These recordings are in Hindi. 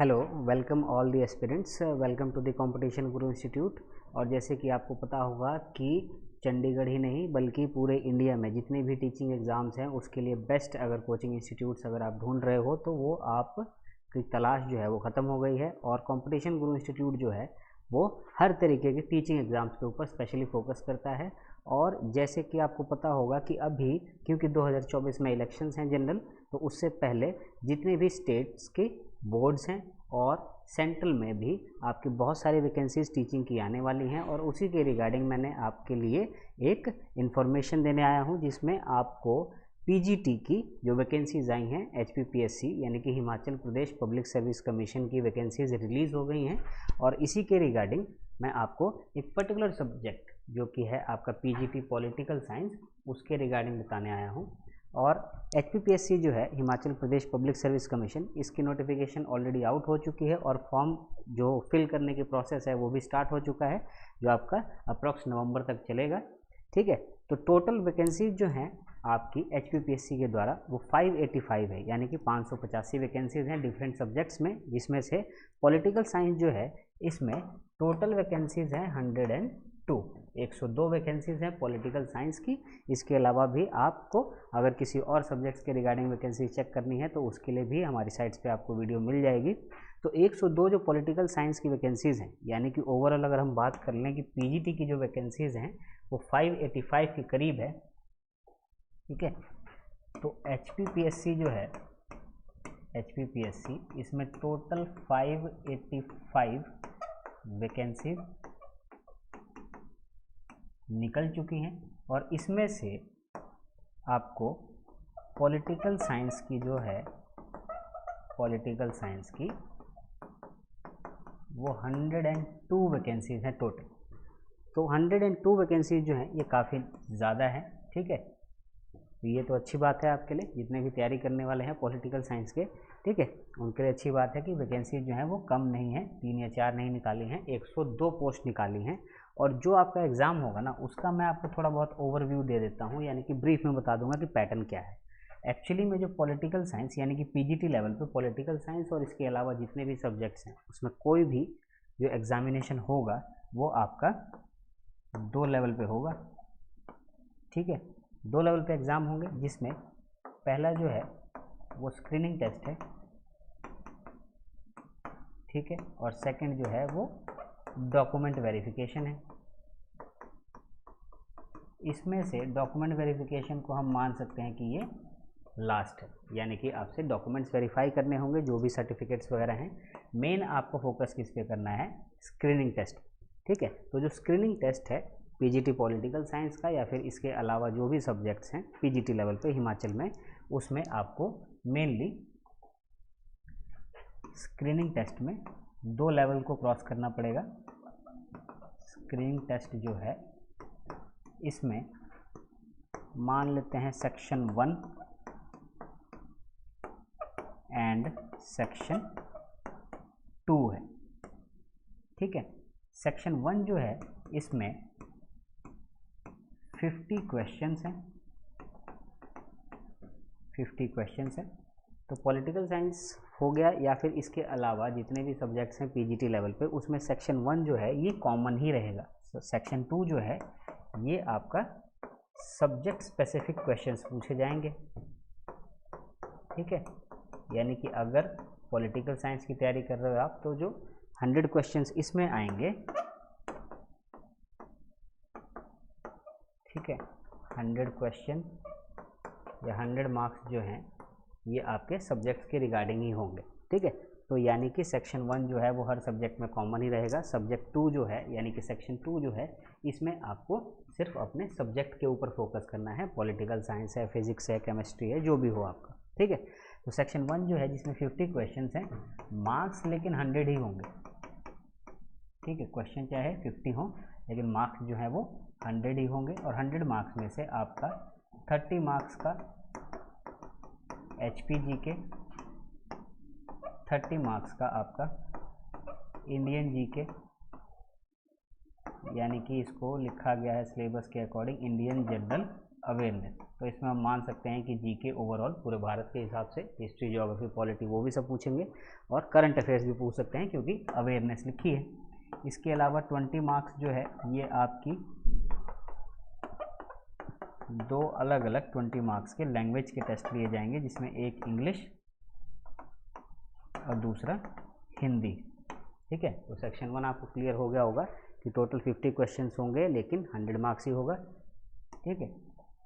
Hello, welcome all the aspirants, welcome to the competition guru institute. और जैसे कि आपको पता होगा कि चंडीगढ़ ही नहीं बल्कि पूरे इंडिया में जितने भी टीचिंग एग्ज़ाम्स हैं उसके लिए बेस्ट अगर कोचिंग इंस्टीट्यूट्स अगर आप ढूंढ रहे हो तो वो आप की तलाश जो है वो ख़त्म हो गई है। और कंपटीशन गुरु इंस्टीट्यूट जो है वो हर तरीके के टीचिंग एग्ज़ाम्स के ऊपर स्पेशली फोकस करता है। और जैसे कि आपको पता होगा कि अभी क्योंकि 2024 में इलेक्शंस हैं जनरल, तो उससे पहले जितने भी स्टेट्स के बोर्ड्स हैं और सेंट्रल में भी आपकी बहुत सारी वैकेंसीज टीचिंग की आने वाली हैं। और उसी के रिगार्डिंग मैंने आपके लिए एक इन्फॉर्मेशन देने आया हूं जिसमें आपको पीजीटी की जो वैकेंसीज आई हैं एचपीपीएससी यानी कि Himachal Pradesh public service commission की वैकेंसीज रिलीज़ हो गई हैं। और इसी के रिगार्डिंग मैं आपको एक पर्टिकुलर सब्जेक्ट जो कि है आपका पीजीटी पॉलिटिकल साइंस उसके रिगार्डिंग बताने आया हूं। और एचपीपीएससी जो है Himachal Pradesh public service commission, इसकी नोटिफिकेशन ऑलरेडी आउट हो चुकी है और फॉर्म जो फिल करने की प्रोसेस है वो भी स्टार्ट हो चुका है जो आपका अप्रॉक्स नवंबर तक चलेगा। ठीक है, तो टोटल वैकेंसीज जो हैं आपकी एचपीपीएससी के द्वारा वो 585 है, यानी कि 585 वैकेंसीज हैं डिफरेंट सब्जेक्ट्स में, जिसमें से पॉलिटिकल साइंस जो है इसमें टोटल वैकेंसीज हैं 102 वैकेंसीज हैं पॉलिटिकल साइंस की। इसके अलावा भी आपको अगर किसी और सब्जेक्ट्स के रिगार्डिंग वैकेंसी चेक करनी है तो उसके लिए भी हमारी साइट्स पे आपको वीडियो मिल जाएगी। तो 102 जो पॉलिटिकल साइंस की वैकेंसीज़ हैं, यानी कि ओवरऑल अगर हम बात कर लें कि पीजीटी की जो वैकेंसीज़ हैं वो 585 के करीब है। ठीक है, तो एचपीपीएससी जो है एचपीपीएससी इसमें टोटल 585 वैकेंसीज निकल चुकी हैं। और इसमें से आपको पॉलिटिकल साइंस की जो है पॉलिटिकल साइंस की वो 102 वैकेंसीज हैं टोटल। तो 102 वैकेंसीज जो हैं ये काफ़ी ज़्यादा है। ठीक है, तो ये तो अच्छी बात है आपके लिए जितने भी तैयारी करने वाले हैं पॉलिटिकल साइंस के। ठीक है, उनके लिए अच्छी बात है कि वैकेंसीज जो हैं वो कम नहीं है, 3 या 4 नहीं निकाली हैं, 102 पोस्ट निकाली हैं। और जो आपका एग्ज़ाम होगा ना उसका मैं आपको थोड़ा बहुत ओवरव्यू दे देता हूँ, यानी कि ब्रीफ में बता दूंगा कि पैटर्न क्या है। एक्चुअली में जो पॉलिटिकल साइंस यानी कि पीजीटी लेवल पे पॉलिटिकल साइंस और इसके अलावा जितने भी सब्जेक्ट्स हैं उसमें कोई भी जो एग्ज़ामिनेशन होगा वो आपका 2 लेवल पे होगा। ठीक है, 2 लेवल पे एग्ज़ाम होंगे जिसमें पहला जो है वो स्क्रीनिंग टेस्ट है। ठीक है, और सेकंड जो है वो डॉक्यूमेंट वेरिफिकेशन है। इसमें से डॉक्यूमेंट वेरिफिकेशन को हम मान सकते हैं कि ये लास्ट है, यानी कि आपसे डॉक्यूमेंट्स वेरीफाई करने होंगे जो भी सर्टिफिकेट्स वगैरह हैं। मेन आपको फोकस किस पे करना है, स्क्रीनिंग टेस्ट। ठीक है, तो जो स्क्रीनिंग टेस्ट है पीजीटी पॉलिटिकल साइंस का या फिर इसके अलावा जो भी सब्जेक्ट्स हैं पीजीटी लेवल पे हिमाचल में, उसमें आपको मेनली स्क्रीनिंग टेस्ट में 2 लेवल को क्रॉस करना पड़ेगा। स्क्रीनिंग टेस्ट जो है इसमें मान लेते हैं सेक्शन 1 एंड सेक्शन 2 है। ठीक है, सेक्शन 1 जो है इसमें 50 क्वेश्चंस हैं 50 क्वेश्चंस हैं। तो पॉलिटिकल साइंस हो गया या फिर इसके अलावा जितने भी सब्जेक्ट्स हैं पीजीटी लेवल पे उसमें सेक्शन 1 जो है ये कॉमन ही रहेगा। तो सेक्शन 2 जो है ये आपका सब्जेक्ट स्पेसिफिक क्वेश्चंस पूछे जाएंगे। ठीक है, यानी कि अगर पॉलिटिकल साइंस की तैयारी कर रहे हो आप तो जो 100 क्वेश्चंस इसमें आएंगे, ठीक है, 100 क्वेश्चन या 100 मार्क्स जो हैं ये आपके सब्जेक्ट्स के रिगार्डिंग ही होंगे। ठीक है, तो यानी कि सेक्शन 1 जो है वो हर सब्जेक्ट में कॉमन ही रहेगा। सब्जेक्ट 2 जो है यानी कि सेक्शन 2 जो है इसमें आपको सिर्फ अपने सब्जेक्ट के ऊपर फोकस करना है, पॉलिटिकल साइंस है, फिजिक्स है, केमिस्ट्री है, जो भी हो आपका। ठीक है, तो सेक्शन 1 जो है जिसमें 50 क्वेश्चन हैं, मार्क्स लेकिन 100 ही होंगे। ठीक है, क्वेश्चन चाहे 50 हो लेकिन मार्क्स जो है वो 100 ही होंगे। और 100 मार्क्स में से आपका 30 मार्क्स का एचपीजी के, 30 मार्क्स का आपका इंडियन जीके, यानी कि इसको लिखा गया है सिलेबस के अकॉर्डिंग इंडियन जनरल अवेयरनेस। तो इसमें हम मान सकते हैं कि जीके ओवरऑल पूरे भारत के हिसाब से, हिस्ट्री, ज्योग्राफी, पॉलिटी वो भी सब पूछेंगे, और करंट अफेयर्स भी पूछ सकते हैं क्योंकि अवेयरनेस लिखी है। इसके अलावा 20 मार्क्स जो है ये आपकी दो अलग अलग 20 मार्क्स के लैंग्वेज के टेस्ट लिए जाएंगे, जिसमें एक इंग्लिश और दूसरा हिंदी। ठीक है, तो सेक्शन 1 आपको क्लियर हो गया होगा कि टोटल 50 क्वेश्चंस होंगे लेकिन 100 मार्क्स ही होगा। ठीक है,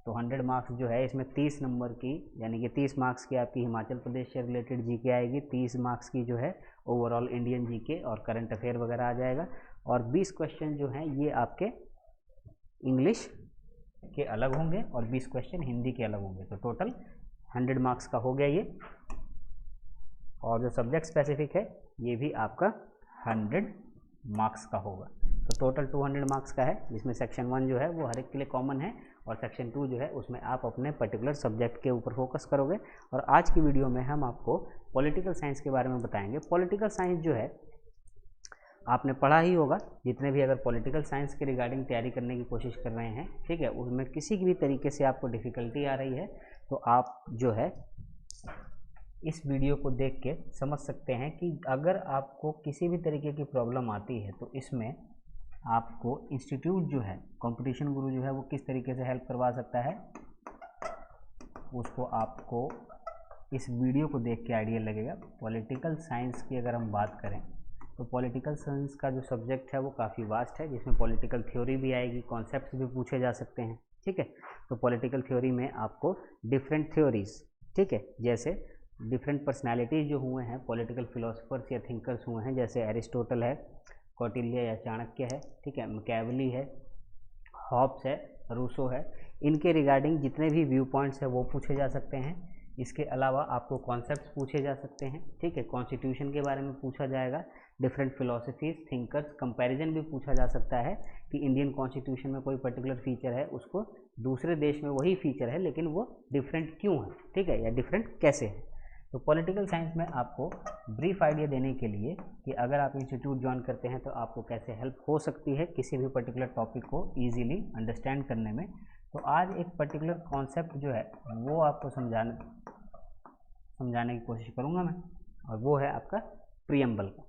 तो 100 मार्क्स जो है इसमें 30 नंबर की यानी कि 30 मार्क्स की आपकी हिमाचल प्रदेश से रिलेटेड जीके आएगी, 30 मार्क्स की जो है ओवरऑल इंडियन जीके और करंट अफेयर वगैरह आ जाएगा, और 20 क्वेश्चन जो हैं ये आपके इंग्लिश के अलग होंगे और 20 क्वेश्चन हिंदी के अलग होंगे। तो टोटल 100 मार्क्स का हो गया ये, और जो सब्जेक्ट स्पेसिफिक है ये भी आपका 100 मार्क्स का होगा। तो टोटल 200 मार्क्स का है, जिसमें सेक्शन 1 जो है वो हर एक के लिए कॉमन है, और सेक्शन 2 जो है उसमें आप अपने पर्टिकुलर सब्जेक्ट के ऊपर फोकस करोगे। और आज की वीडियो में हम आपको पॉलिटिकल साइंस के बारे में बताएंगे। पॉलिटिकल साइंस जो है आपने पढ़ा ही होगा, जितने भी अगर पॉलिटिकल साइंस के रिगार्डिंग तैयारी करने की कोशिश कर रहे हैं, ठीक है, उसमें किसी भी तरीके से आपको डिफ़िकल्टी आ रही है तो आप जो है इस वीडियो को देख के समझ सकते हैं कि अगर आपको किसी भी तरीके की प्रॉब्लम आती है तो इसमें आपको इंस्टीट्यूट जो है कंपटीशन गुरु जो है वो किस तरीके से हेल्प करवा सकता है, उसको आपको इस वीडियो को देख के आइडिया लगेगा। पॉलिटिकल साइंस की अगर हम बात करें तो पॉलिटिकल साइंस का जो सब्जेक्ट है वो काफ़ी वास्ट है, जिसमें पॉलिटिकल थ्योरी भी आएगी, कॉन्सेप्ट्स भी पूछे जा सकते हैं। ठीक है, तो पॉलिटिकल थ्योरी में आपको डिफरेंट थ्योरीज, ठीक है, जैसे डिफरेंट पर्सनालिटीज़ जो हुए हैं, पॉलिटिकल फिलोसफर्स या थिंकर्स हुए हैं, जैसे एरिस्टोटल है, कौटिल्य या चाणक्य है, ठीक है, मैकियावेली है, हॉब्स है, रूसो है, इनके रिगार्डिंग जितने भी व्यू पॉइंट्स हैं वो पूछे जा सकते हैं। इसके अलावा आपको कॉन्सेप्ट्स पूछे जा सकते हैं। ठीक है, कॉन्स्टिट्यूशन के बारे में पूछा जाएगा, डिफरेंट फिलोसफीज, थिंकर्स, कंपैरिजन भी पूछा जा सकता है कि इंडियन कॉन्स्टिट्यूशन में कोई पर्टिकुलर फीचर है, उसको दूसरे देश में वही फीचर है लेकिन वो डिफरेंट क्यों है, ठीक है, या डिफरेंट कैसे है। तो पॉलिटिकल साइंस में आपको ब्रीफ आइडिया देने के लिए कि अगर आप इंस्टीट्यूट ज्वाइन करते हैं तो आपको कैसे हेल्प हो सकती है किसी भी पर्टिकुलर टॉपिक को ईजिली अंडरस्टैंड करने में। तो आज एक पर्टिकुलर कॉन्सेप्ट जो है वो आपको समझाने की कोशिश करूँगा मैं, और वो है आपका प्रीएम्बल का।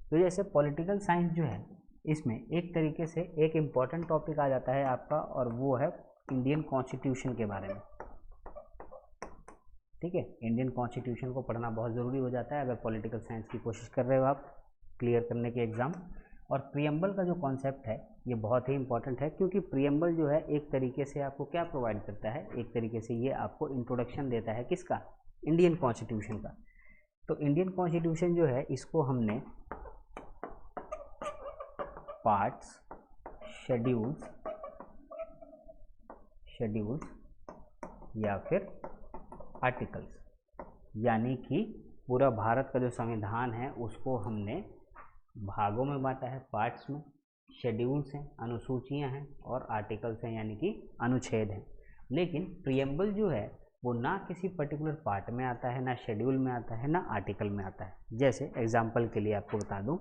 तो जैसे पॉलिटिकल साइंस जो है इसमें एक तरीके से एक इम्पॉर्टेंट टॉपिक आ जाता है आपका, और वो है इंडियन कॉन्स्टिट्यूशन के बारे में। ठीक है, इंडियन कॉन्स्टिट्यूशन को पढ़ना बहुत ज़रूरी हो जाता है अगर पॉलिटिकल साइंस की कोशिश कर रहे हो आप क्लियर करने के एग्ज़ाम। और प्रीएम्बल का जो कॉन्सेप्ट है ये बहुत ही इंपॉर्टेंट है, क्योंकि प्रीएम्बल जो है एक तरीके से आपको क्या प्रोवाइड करता है, एक तरीके से ये आपको इंट्रोडक्शन देता है किसका, इंडियन कॉन्स्टिट्यूशन का। तो इंडियन कॉन्स्टिट्यूशन जो है इसको हमने पार्ट्स, शेड्यूल्स या फिर आर्टिकल्स, यानी कि पूरा भारत का जो संविधान है उसको हमने भागों में बांटा है, पार्ट्स में। शेड्यूल्स हैं, अनुसूचियां हैं, और आर्टिकल्स हैं यानी कि अनुच्छेद हैं। लेकिन प्रीएम्बल जो है वो ना किसी पर्टिकुलर पार्ट में आता है, ना शेड्यूल में आता है, ना आर्टिकल में आता है। जैसे एग्जाम्पल के लिए आपको बता दूं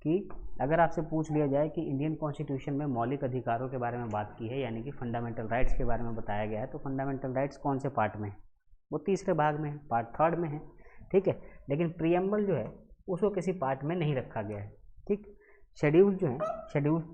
कि अगर आपसे पूछ लिया जाए कि इंडियन कॉन्स्टिट्यूशन में मौलिक अधिकारों के बारे में बात की है, यानी कि फंडामेंटल राइट्स के बारे में बताया गया है, तो फंडामेंटल राइट्स कौन से पार्ट में है, वो तीसरे भाग में है, पार्ट 3 में है। ठीक है, लेकिन प्रीएम्बल जो है उसको किसी पार्ट में नहीं रखा गया है। ठीक, शेड्यूल्स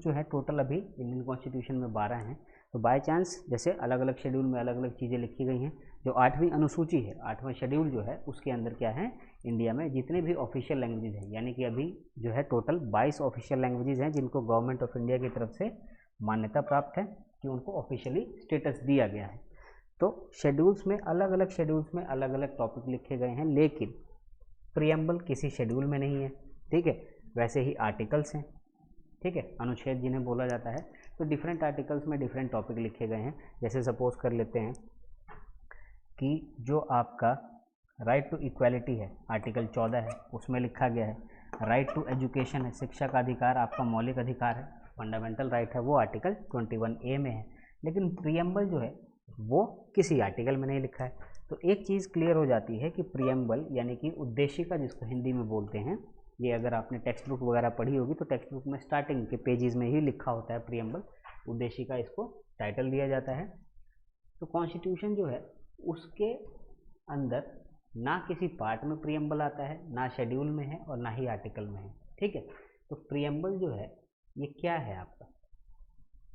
जो है टोटल अभी इंडियन कॉन्स्टिट्यूशन में 12 हैं। तो बाय चांस जैसे अलग अलग शेड्यूल में अलग अलग चीज़ें लिखी गई हैं। जो 8वीं अनुसूची है, 8वां शेड्यूल जो है उसके अंदर क्या है, इंडिया में जितने भी ऑफिशियल लैंग्वेजेज हैं, यानी कि अभी जो है टोटल 22 ऑफिशियल लैंग्वेजेज हैं जिनको गवर्नमेंट ऑफ इंडिया की तरफ से मान्यता प्राप्त है कि उनको ऑफिशियली स्टेटस दिया गया है। तो शेड्यूल्स में अलग अलग टॉपिक लिखे गए हैं, लेकिन प्रीएम्बल किसी शेड्यूल में नहीं है। ठीक है, वैसे ही आर्टिकल्स हैं, ठीक है, अनुच्छेद जिन्हें बोला जाता है। तो डिफरेंट आर्टिकल्स में डिफरेंट टॉपिक लिखे गए हैं। जैसे सपोज कर लेते हैं कि जो आपका राइट टू इक्वालिटी है, आर्टिकल 14 है, उसमें लिखा गया है राइट टू एजुकेशन है, शिक्षा का अधिकार आपका मौलिक अधिकार है, फंडामेंटल राइट है, वो आर्टिकल 21A में है। लेकिन प्रीएम्बल जो है वो किसी आर्टिकल में नहीं लिखा है। तो एक चीज़ क्लियर हो जाती है कि प्रीएम्बल यानी कि उद्देशिका, जिसको हिंदी में बोलते हैं, ये अगर आपने टेक्स्ट बुक वगैरह पढ़ी होगी तो टेक्स्ट बुक में स्टार्टिंग के पेजेस में ही लिखा होता है प्रीएम्बल, उद्देशिका इसको टाइटल दिया जाता है। तो कॉन्स्टिट्यूशन जो है उसके अंदर ना किसी पार्ट में प्रियम्बल आता है, ना शेड्यूल में है और ना ही आर्टिकल में है, ठीक है। तो प्रियम्बल जो है ये क्या है आपका,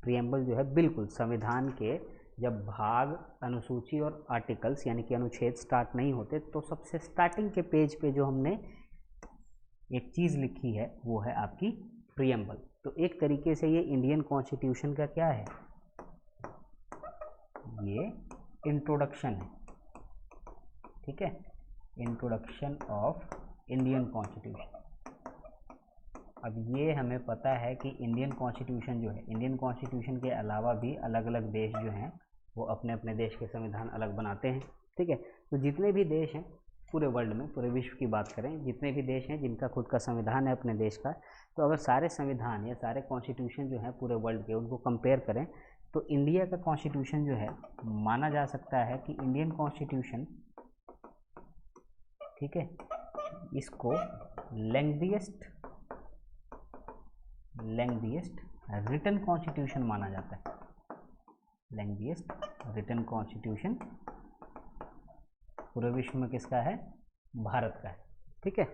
प्रियम्बल जो है बिल्कुल संविधान के जब भाग, अनुसूची और आर्टिकल्स यानी कि अनुच्छेद स्टार्ट नहीं होते तो सबसे स्टार्टिंग के पेज पे जो हमने एक चीज़ लिखी है वो है आपकी प्रियम्बल। तो एक तरीके से ये इंडियन कॉन्स्टिट्यूशन का क्या है, ये इंट्रोडक्शन है, ठीक है, इंट्रोडक्शन ऑफ इंडियन कॉन्स्टिट्यूशन। अब ये हमें पता है कि इंडियन कॉन्स्टिट्यूशन जो है, इंडियन कॉन्स्टिट्यूशन के अलावा भी अलग अलग देश जो हैं वो अपने अपने देश के संविधान अलग बनाते हैं, ठीक है। तो जितने भी देश हैं पूरे वर्ल्ड में, पूरे विश्व की बात करें, जितने भी देश हैं जिनका खुद का संविधान है अपने देश का, तो अगर सारे संविधान या सारे कॉन्स्टिट्यूशन जो हैं पूरे वर्ल्ड के उनको कंपेयर करें तो इंडिया का कॉन्स्टिट्यूशन जो है माना जा सकता है कि इंडियन कॉन्स्टिट्यूशन, ठीक है, इसको लेंग्दिएस्ट रिटन कॉन्स्टिट्यूशन माना जाता है, लेंग्दिएस्ट रिटन कॉन्स्टिट्यूशन पूरे विश्व में किसका है, भारत का है, ठीक है।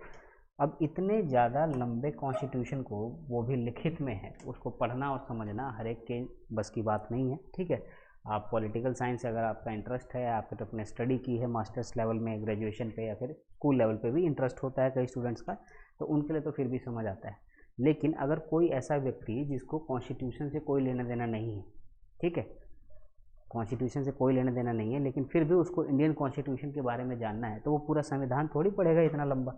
अब इतने ज़्यादा लंबे कॉन्स्टिट्यूशन को, वो भी लिखित में है, उसको पढ़ना और समझना हर एक के बस की बात नहीं है, ठीक है। आप पॉलिटिकल साइंस अगर आपका इंटरेस्ट है, आपने अपने स्टडी की है मास्टर्स लेवल में, ग्रेजुएशन पे या फिर स्कूल लेवल पे भी इंटरेस्ट होता है कई स्टूडेंट्स का, तो उनके लिए तो फिर भी समझ आता है। लेकिन अगर कोई ऐसा व्यक्ति जिसको कॉन्स्टिट्यूशन से कोई लेना देना नहीं है, ठीक है, कॉन्स्टिट्यूशन से कोई लेना देना नहीं है, लेकिन फिर भी उसको इंडियन कॉन्स्टिट्यूशन के बारे में जानना है, तो वो पूरा संविधान थोड़ी पढ़ेगा इतना लंबा।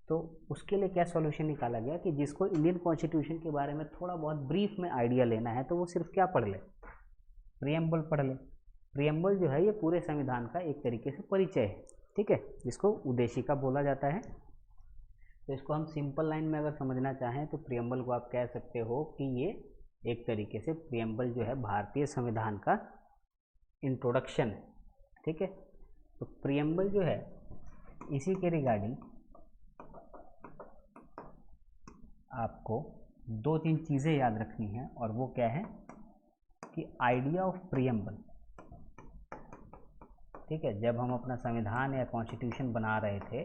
तो उसके लिए क्या सॉल्यूशन निकाला गया कि जिसको इंडियन कॉन्स्टिट्यूशन के बारे में थोड़ा बहुत ब्रीफ में आइडिया लेना है तो वो सिर्फ क्या पढ़ ले, प्रियम्बल पढ़ ले। प्रियम्बल जो है ये पूरे संविधान का एक तरीके से परिचय है, ठीक है, जिसको उद्देशिका बोला जाता है। तो इसको हम सिंपल लाइन में अगर समझना चाहें तो प्रियम्बल को आप कह सकते हो कि ये एक तरीके से प्रियम्बल जो है भारतीय संविधान का इंट्रोडक्शन है, ठीक है। तो प्रियम्बल जो है इसी के रिगार्डिंग आपको दो तीन चीज़ें याद रखनी है, और वो क्या है कि आइडिया ऑफ प्रियम्बल, ठीक है, जब हम अपना संविधान या कॉन्स्टिट्यूशन बना रहे थे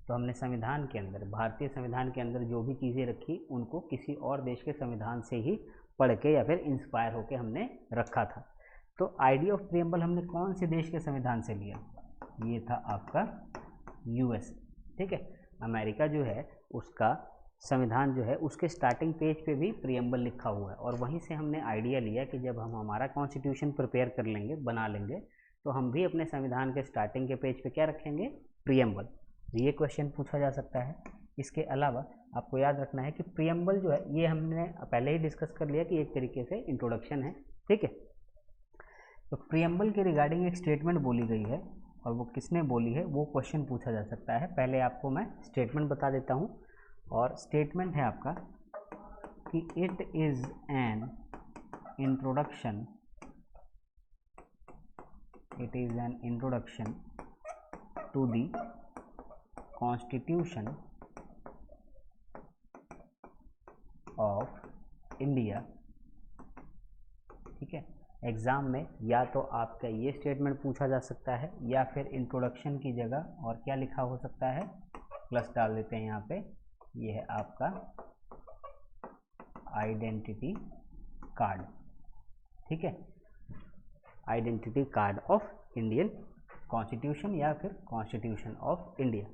तो हमने संविधान के अंदर, भारतीय संविधान के अंदर जो भी चीज़ें रखी उनको किसी और देश के संविधान से ही पढ़ के या फिर इंस्पायर होके हमने रखा था। तो आइडिया ऑफ प्रियम्बल हमने कौन से देश के संविधान से लिया, ये था आपका यूएस, ठीक है। अमेरिका जो है उसका संविधान जो है उसके स्टार्टिंग पेज पे भी प्रियम्बल लिखा हुआ है, और वहीं से हमने आइडिया लिया कि जब हम हमारा कॉन्स्टिट्यूशन प्रिपेयर कर लेंगे, बना लेंगे, तो हम भी अपने संविधान के स्टार्टिंग के पेज पे क्या रखेंगे, प्रियम्बल। ये क्वेश्चन पूछा जा सकता है। इसके अलावा आपको याद रखना है कि प्रियम्बल जो है ये हमने पहले ही डिस्कस कर लिया कि एक तरीके से इंट्रोडक्शन है, ठीक है। तो प्रियम्बल के रिगार्डिंग एक स्टेटमेंट बोली गई है, और वो किसने बोली है वो क्वेश्चन पूछा जा सकता है। पहले आपको मैं स्टेटमेंट बता देता हूँ, और स्टेटमेंट है आपका कि it is an introduction, it is an introduction to the constitution of India, ठीक है। एग्ज़ाम में या तो आपका ये स्टेटमेंट पूछा जा सकता है, या फिर इंट्रोडक्शन की जगह और क्या लिखा हो सकता है, प्लस डाल देते हैं यहाँ पे, ये है आपका आइडेंटिटी कार्ड, ठीक है, identity card of Indian constitution या फिर कॉन्स्टिट्यूशन ऑफ इंडिया।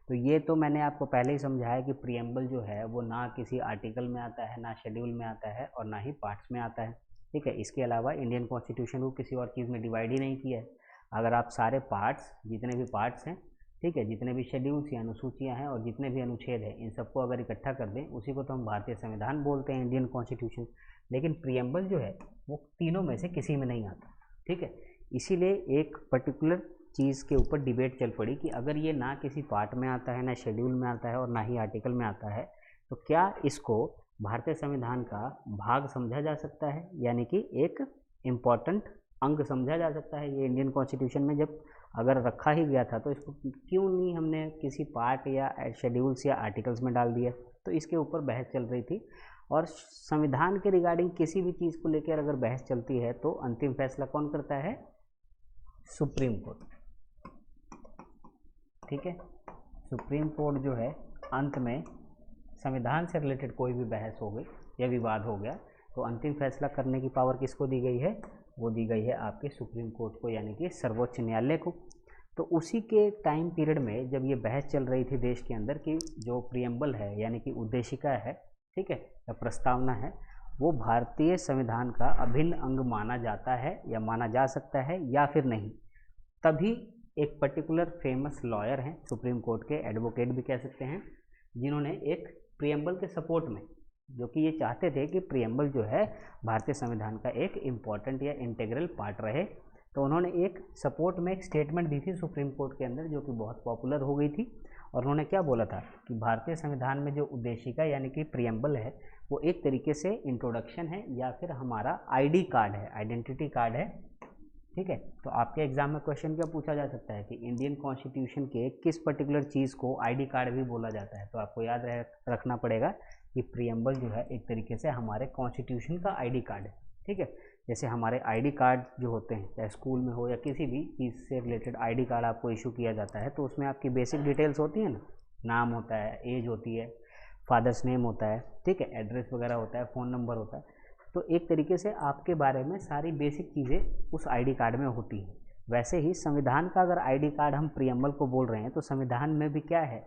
तो ये तो मैंने आपको पहले ही समझाया कि प्रियम्बल जो है वो ना किसी आर्टिकल में आता है, ना शेड्यूल में आता है, और ना ही पार्ट्स में आता है, ठीक है। इसके अलावा इंडियन कॉन्स्टिट्यूशन को किसी और चीज़ में डिवाइड ही नहीं किया है। अगर आप सारे पार्ट्स, जितने भी पार्ट्स हैं, ठीक है, जितने भी शेड्यूल्स या अनुसूचियाँ हैं और जितने भी अनुच्छेद हैं, इन सबको अगर इकट्ठा कर दें, उसी को तो हम भारतीय संविधान बोलते हैं, इंडियन कॉन्स्टिट्यूशन। लेकिन प्रियम्बल जो है वो तीनों में से किसी में नहीं आता, ठीक है। इसीलिए एक पर्टिकुलर चीज़ के ऊपर डिबेट चल पड़ी कि अगर ये ना किसी पार्ट में आता है, ना शेड्यूल में आता है और ना ही आर्टिकल में आता है, तो क्या इसको भारतीय संविधान का भाग समझा जा सकता है, यानी कि एक इम्पॉर्टेंट अंग समझा जा सकता है। ये इंडियन कॉन्स्टिट्यूशन में जब अगर रखा ही गया था तो इसको क्यों नहीं हमने किसी पार्ट या शेड्यूल्स या आर्टिकल्स में डाल दिया, तो इसके ऊपर बहस चल रही थी। और संविधान के रिगार्डिंग किसी भी चीज़ को लेकर अगर बहस चलती है तो अंतिम फैसला कौन करता है? Supreme court. ठीक है, सुप्रीम कोर्ट जो है अंत में संविधान से रिलेटेड कोई भी बहस हो गई या विवाद हो गया तो अंतिम फैसला करने की पावर किसको दी गई है? वो दी गई है आपके सुप्रीम कोर्ट को, यानी कि सर्वोच्च न्यायालय को। तो उसी के टाइम पीरियड में जब ये बहस चल रही थी देश के अंदर कि जो प्रियम्बल है यानी कि उद्देशिका है, ठीक है, या प्रस्तावना है, वो भारतीय संविधान का अभिन्न अंग माना जाता है या माना जा सकता है या फिर नहीं, तभी एक पर्टिकुलर फेमस लॉयर हैं सुप्रीम कोर्ट के, एडवोकेट भी कह सकते हैं, जिन्होंने एक प्रियम्बल के सपोर्ट में, जो कि ये चाहते थे कि प्रियम्बल जो है भारतीय संविधान का एक इम्पॉर्टेंट या इंटीग्रल पार्ट रहे, तो उन्होंने एक सपोर्ट में एक स्टेटमेंट दी थी सुप्रीम कोर्ट के अंदर जो कि बहुत पॉपुलर हो गई थी। और उन्होंने क्या बोला था कि भारतीय संविधान में जो उद्देशिका यानी कि प्रियम्बल है वो एक तरीके से इंट्रोडक्शन है या फिर हमारा आईडी कार्ड है, आइडेंटिटी कार्ड है। ठीक है, तो आपके एग्जाम में क्वेश्चन क्या पूछा जा सकता है कि इंडियन कॉन्स्टिट्यूशन के किस पर्टिकुलर चीज़ को आईडी कार्ड भी बोला जाता है, तो आपको याद रखना पड़ेगा कि प्रियम्बल जो है एक तरीके से हमारे कॉन्स्टिट्यूशन का आईडी कार्ड है। ठीक है, जैसे हमारे आईडी कार्ड जो होते हैं चाहे स्कूल में हो या किसी भी चीज़ से रिलेटेड आईडी कार्ड आपको इशू किया जाता है तो उसमें आपकी बेसिक डिटेल्स होती है ना, नाम होता है, एज होती है, फादर्स नेम होता है, ठीक है, एड्रेस वगैरह होता है, फ़ोन नंबर होता है, तो एक तरीके से आपके बारे में सारी बेसिक चीज़ें उस आईडी कार्ड में होती हैं। वैसे ही संविधान का अगर आईडी कार्ड हम प्रियम्बल को बोल रहे हैं तो संविधान में भी क्या है?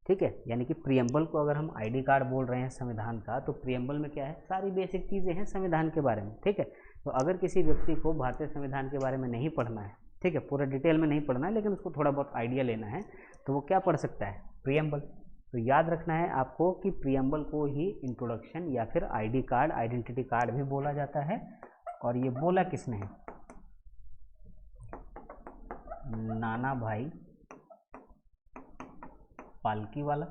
ठीक है, यानी कि प्रियम्बल को अगर हम आईडी कार्ड बोल रहे हैं संविधान का तो प्रियम्बल में क्या है? सारी बेसिक चीज़ें हैं संविधान के बारे में। ठीक है, तो अगर किसी व्यक्ति को भारतीय संविधान के बारे में नहीं पढ़ना है, ठीक है, पूरा डिटेल में नहीं पढ़ना है लेकिन उसको थोड़ा बहुत आइडिया लेना है तो वो क्या पढ़ सकता है? प्रियम्बल। तो याद रखना है आपको कि प्रियम्बल को ही इंट्रोडक्शन या फिर आईडी कार्ड, आइडेंटिटी कार्ड भी बोला जाता है। और ये बोला किसने है? नाना भाई पालकीवाला।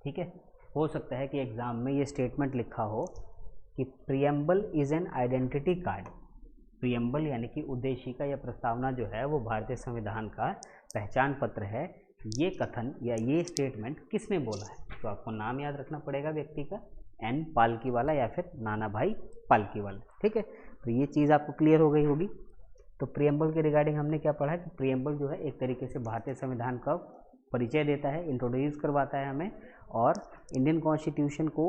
ठीक है, हो सकता है कि एग्जाम में ये स्टेटमेंट लिखा हो कि preamble is an identity card. Preamble यानी कि उद्देशिका या प्रस्तावना जो है वो भारतीय संविधान का पहचान पत्र है। ये कथन या ये स्टेटमेंट किसने बोला है? तो आपको नाम याद रखना पड़ेगा व्यक्ति का, एन पालकीवाला या फिर नाना भाई पालकीवाला। ठीक है, तो ये चीज़ आपको क्लियर हो गई होगी। तो प्रियम्बल के रिगार्डिंग हमने क्या पढ़ा कि प्रियम्बल जो है एक तरीके से भारतीय संविधान का परिचय देता है, इंट्रोड्यूस करवाता है हमें, और इंडियन कॉन्स्टिट्यूशन को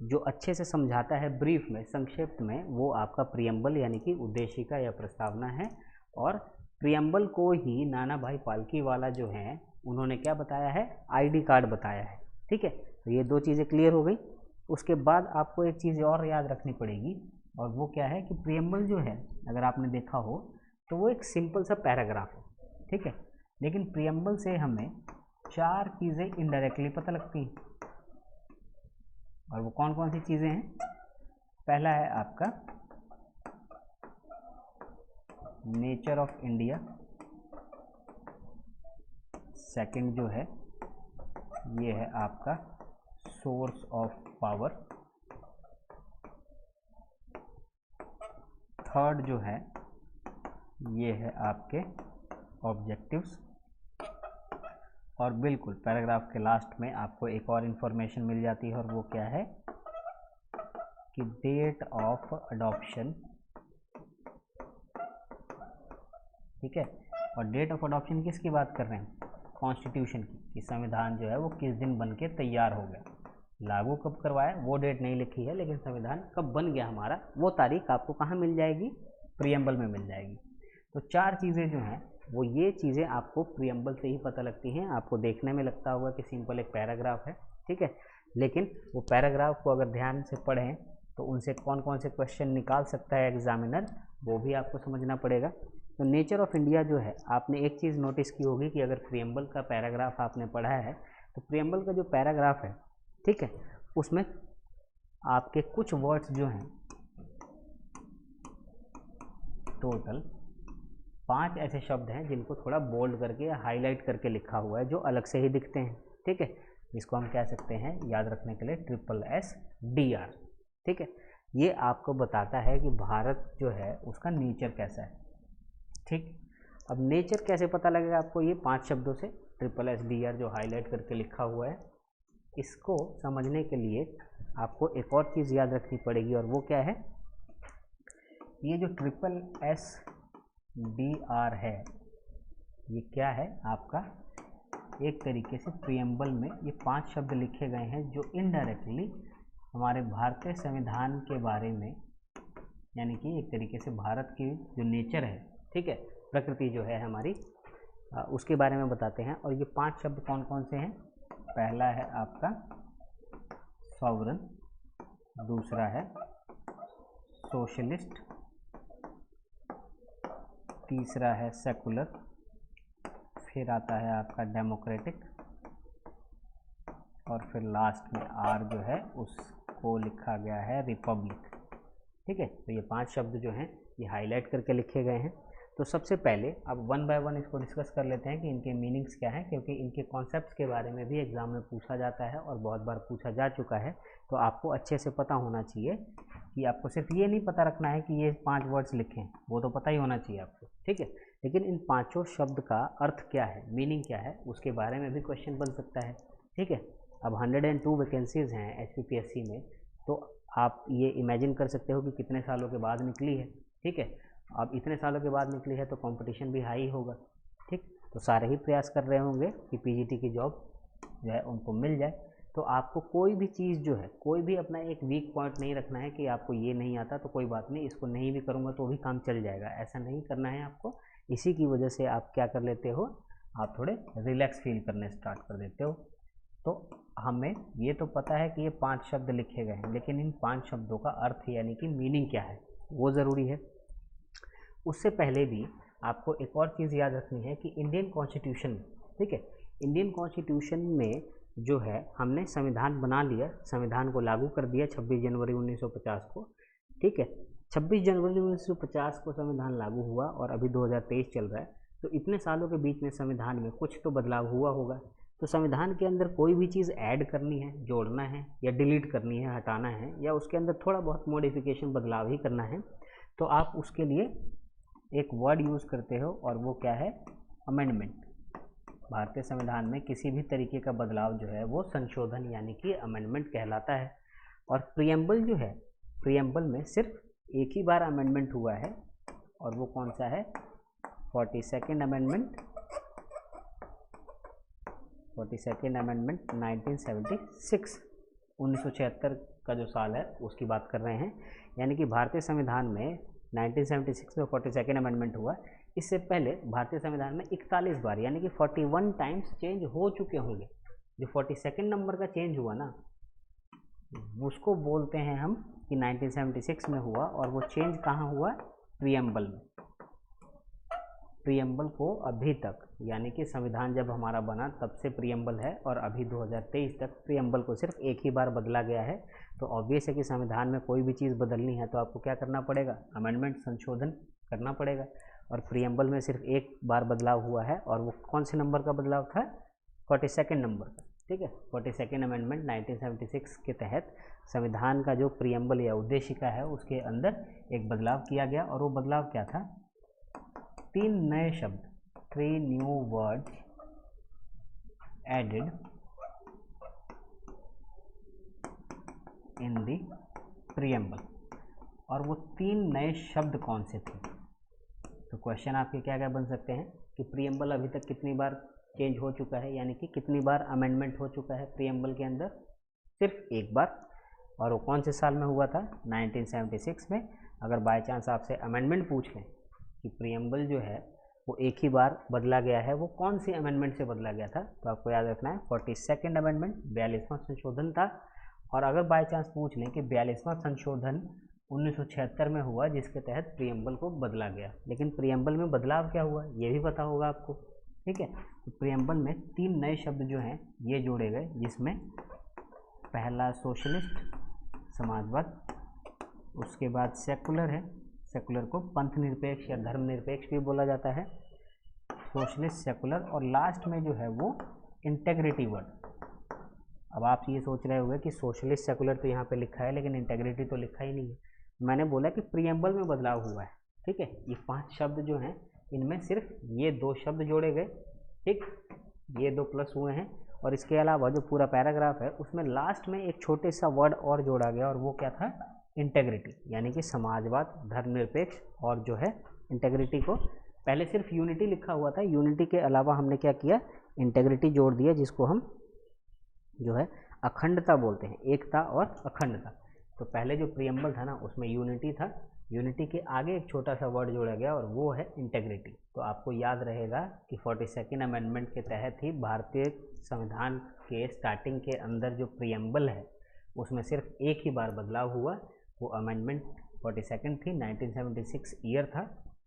जो अच्छे से समझाता है ब्रीफ में, संक्षिप्त में, वो आपका प्रियम्बल यानी कि उद्देशिका या प्रस्तावना है। और प्रियम्बल को ही नाना भाई पालकीवाला जो हैं उन्होंने क्या बताया है? आईडी कार्ड बताया है। ठीक है, तो ये दो चीज़ें क्लियर हो गई। उसके बाद आपको एक चीज़ और याद रखनी पड़ेगी और वो क्या है कि प्रियम्बल जो है अगर आपने देखा हो तो वो एक सिंपल सा पैराग्राफ है। ठीक है, लेकिन प्रियम्बल से हमें 4 चीज़ें इनडायरेक्टली पता लगती हैं। और वो कौन कौन सी चीज़ें हैं? पहला है आपका नेचर ऑफ इंडिया, सेकंड जो है ये है आपका सोर्स ऑफ पावर, थर्ड जो है ये है आपके ऑब्जेक्टिव्स, और बिल्कुल पैराग्राफ के लास्ट में आपको एक और इन्फॉर्मेशन मिल जाती है और वो क्या है कि डेट ऑफ अडॉप्शन। ठीक है, और डेट ऑफ अडॉप्शन किसकी बात कर रहे हैं? कॉन्स्टिट्यूशन की, कि संविधान जो है वो किस दिन बन के तैयार हो गया, लागू कब करवाया वो डेट नहीं लिखी है, लेकिन संविधान कब बन गया हमारा वो तारीख आपको कहाँ मिल जाएगी? प्रियम्बल में मिल जाएगी। तो 4 चीज़ें जो हैं वो ये चीज़ें आपको प्रियम्बल से ही पता लगती हैं। आपको देखने में लगता होगा कि सिंपल एक पैराग्राफ है, ठीक है, लेकिन वो पैराग्राफ को अगर ध्यान से पढ़ें तो उनसे कौन कौन से क्वेश्चन निकाल सकता है एग्जामिनर, वो भी आपको समझना पड़ेगा। तो नेचर ऑफ इंडिया जो है, आपने एक चीज़ नोटिस की होगी कि अगर प्रियम्बल का पैराग्राफ आपने पढ़ा है तो प्रियम्बल का जो पैराग्राफ है, ठीक है, उसमें आपके कुछ वर्ड्स जो हैं, टोटल 5 ऐसे शब्द हैं जिनको थोड़ा बोल्ड करके हाईलाइट करके लिखा हुआ है जो अलग से ही दिखते हैं। ठीक है, इसको हम कह सकते हैं याद रखने के लिए SSDR। ठीक है, ये आपको बताता है कि भारत जो है उसका नेचर कैसा है। ठीक, अब नेचर कैसे पता लगेगा आपको? ये 5 शब्दों से, SSSDR जो हाईलाइट करके लिखा हुआ है, इसको समझने के लिए आपको एक और चीज़ याद रखनी पड़ेगी, और वो क्या है, ये जो SSSDR है, ये क्या है आपका, एक तरीके से प्रियम्बल में ये 5 शब्द लिखे गए हैं जो इनडायरेक्टली हमारे भारतीय संविधान के बारे में, यानी कि एक तरीके से भारत की जो नेचर है, ठीक है, प्रकृति जो है हमारी, उसके बारे में बताते हैं। और ये 5 शब्द कौन कौन से हैं? पहला है आपका सॉवरन, दूसरा है सोशलिस्ट, तीसरा है सेकुलर, फिर आता है आपका डेमोक्रेटिक, और फिर लास्ट में आर जो है उसको लिखा गया है रिपब्लिक। ठीक है, तो ये 5 शब्द जो हैं ये हाईलाइट करके लिखे गए हैं। तो सबसे पहले अब वन बाय वन इसको डिस्कस कर लेते हैं कि इनके मीनिंग्स क्या हैं, क्योंकि इनके कॉन्सेप्ट्स के बारे में भी एग्ज़ाम में पूछा जाता है और बहुत बार पूछा जा चुका है। तो आपको अच्छे से पता होना चाहिए कि आपको सिर्फ ये नहीं पता रखना है कि ये 5 वर्ड्स लिखें, वो तो पता ही होना चाहिए आपको, ठीक है, लेकिन इन 5 शब्द का अर्थ क्या है, मीनिंग क्या है, उसके बारे में भी क्वेश्चन बन सकता है। ठीक है, अब 102 वैकेंसीज़ हैं HPPSC में, तो आप ये इमेजिन कर सकते हो कि कितने सालों के बाद निकली है। ठीक है, अब इतने सालों के बाद निकली है तो कंपटीशन भी हाई होगा। ठीक, तो सारे ही प्रयास कर रहे होंगे कि PGT की जॉब जो है उनको मिल जाए। तो आपको कोई भी चीज़ जो है, कोई भी अपना एक वीक पॉइंट नहीं रखना है कि आपको ये नहीं आता तो कोई बात नहीं, इसको नहीं भी करूँगा तो भी काम चल जाएगा, ऐसा नहीं करना है आपको। इसी की वजह से आप क्या कर लेते हो, आप थोड़े रिलैक्स फील करने स्टार्ट कर देते हो। तो हमें ये तो पता है कि ये 5 शब्द लिखे गए हैं, लेकिन इन 5 शब्दों का अर्थ यानी कि मीनिंग क्या है वो ज़रूरी है। उससे पहले भी आपको एक और चीज़ याद रखनी है कि इंडियन कॉन्स्टिट्यूशन, ठीक है, इंडियन कॉन्स्टिट्यूशन में जो है हमने संविधान बना लिया, संविधान को लागू कर दिया 26 जनवरी 1950 को। ठीक है, 26 जनवरी 1950 को संविधान लागू हुआ और अभी 2023 चल रहा है। तो इतने सालों के बीच में संविधान में कुछ तो बदलाव हुआ होगा। तो संविधान के अंदर कोई भी चीज़ ऐड करनी है, जोड़ना है या डिलीट करनी है, हटाना है, या उसके अंदर थोड़ा बहुत मॉडिफिकेशन बदलाव ही करना है, तो आप उसके लिए एक वर्ड यूज़ करते हो और वो क्या है, अमेंडमेंट। भारतीय संविधान में किसी भी तरीके का बदलाव जो है वो संशोधन यानी कि अमेंडमेंट कहलाता है। और प्रियम्बल जो है, प्रियम्बल में सिर्फ एक ही बार अमेंडमेंट हुआ है और वो कौन सा है, 42nd अमेंडमेंट, 42nd अमेंडमेंट 1976, 1976 का जो साल है उसकी बात कर रहे हैं। यानी कि भारतीय संविधान में 1976 में 42nd अमेंडमेंट हुआ। इससे पहले भारतीय संविधान में 41 बार यानी कि 41 टाइम्स चेंज हो चुके होंगे। जो 42nd नंबर का चेंज हुआ ना, उसको बोलते हैं हम कि 1976 में हुआ, और वो चेंज कहाँ हुआ, प्रियम्बल में। प्रियम्बल को अभी तक, यानी कि संविधान जब हमारा बना तब से प्रियम्बल है, और अभी 2023 तक प्रियम्बल को सिर्फ एक ही बार बदला गया है। तो ऑब्वियस है कि संविधान में कोई भी चीज़ बदलनी है तो आपको क्या करना पड़ेगा, अमेंडमेंट, संशोधन करना पड़ेगा। और प्रियम्बल में सिर्फ एक बार बदलाव हुआ है, और वो कौन से नंबर का बदलाव था, 42nd नंबर का। ठीक है, 42nd अमेंडमेंट 1976 के तहत संविधान का जो प्रियम्बल या उद्देशिका है उसके अंदर एक बदलाव किया गया, और वो बदलाव क्या था, 3 नए शब्द, 3 new words added in the preamble. और वो 3 नए शब्द कौन से थे? तो क्वेश्चन आपके क्या क्या बन सकते हैं कि प्रियम्बल अभी तक कितनी बार चेंज हो चुका है, यानी कि कितनी बार अमेंडमेंट हो चुका है प्रियम्बल के अंदर, सिर्फ एक बार, और वो कौन से साल में हुआ था, 1976 में। अगर बाय चांस आपसे अमेंडमेंट पूछ लें कि प्रियम्बल जो है वो एक ही बार बदला गया है, वो कौन सी अमेंडमेंट से बदला गया था, तो आपको याद रखना है 42nd अमेंडमेंट, 42वां संशोधन था। और अगर बाय चांस पूछ लें कि 42वां संशोधन 1976 में हुआ जिसके तहत प्रियम्बल को बदला गया, लेकिन प्रियम्बल में बदलाव क्या हुआ ये भी पता होगा आपको। ठीक है, तो प्रियम्बल में 3 नए शब्द जो हैं ये जोड़े गए, जिसमें पहला सोशलिस्ट, समाजवाद, उसके बाद सेकुलर है, सेकुलर को पंथ निरपेक्ष या धर्मनिरपेक्ष भी बोला जाता है, सोशलिस्ट, सेकुलर, और लास्ट में जो है वो इंटेग्रिटी वर्ड। अब आप ये सोच रहे होंगे कि सोशलिस्ट, सेकुलर तो यहाँ पे लिखा है लेकिन इंटेग्रिटी तो लिखा ही नहीं है। मैंने बोला कि प्रियम्बल में बदलाव हुआ है। ठीक है, ये 5 शब्द जो हैं इनमें सिर्फ ये 2 शब्द जोड़े गए। ठीक, ये 2 प्लस हुए हैं। और इसके अलावा जो पूरा पैराग्राफ है उसमें लास्ट में एक छोटे सा वर्ड और जोड़ा गया, और वो क्या था, इंटेग्रिटी, यानी कि समाजवाद, धर्मनिरपेक्ष, और जो है इंटेग्रिटी को पहले सिर्फ यूनिटी लिखा हुआ था, यूनिटी के अलावा हमने क्या किया, इंटेग्रिटी जोड़ दिया, जिसको हम जो है अखंडता बोलते हैं, एकता और अखंडता। तो पहले जो प्रियम्बल था ना उसमें यूनिटी था, यूनिटी के आगे एक छोटा सा वर्ड जोड़ा गया और वो है इंटेग्रिटी। तो आपको याद रहेगा कि 42nd अमेंडमेंट के तहत ही भारतीय संविधान के स्टार्टिंग के अंदर जो प्रियम्बल है उसमें सिर्फ एक ही बार बदलाव हुआ, वो अमेंडमेंट 42 थी, 1976 ईयर था,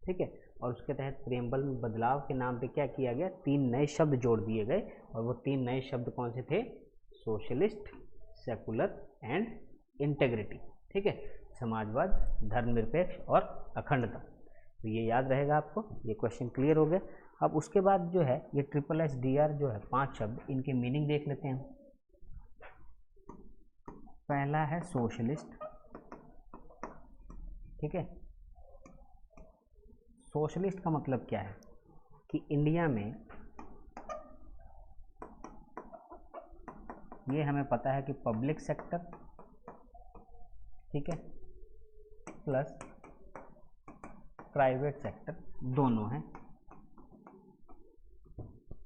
ठीक है। और उसके तहत प्रियम्बल में बदलाव के नाम पे क्या किया गया, 3 नए शब्द जोड़ दिए गए, और वो 3 नए शब्द कौन से थे, सोशलिस्ट, सेकुलर एंड इंटेग्रिटी, ठीक है, समाजवाद, धर्मनिरपेक्ष और अखंडता। तो ये याद रहेगा आपको, ये क्वेश्चन क्लियर हो गया। अब उसके बाद जो है ये SSSDR जो है 5 शब्द, इनके मीनिंग देख लेते हैं। पहला है सोशलिस्ट, ठीक है। सोशलिस्ट का मतलब क्या है कि इंडिया में, ये हमें पता है कि पब्लिक सेक्टर, ठीक है, प्लस प्राइवेट सेक्टर दोनों हैं,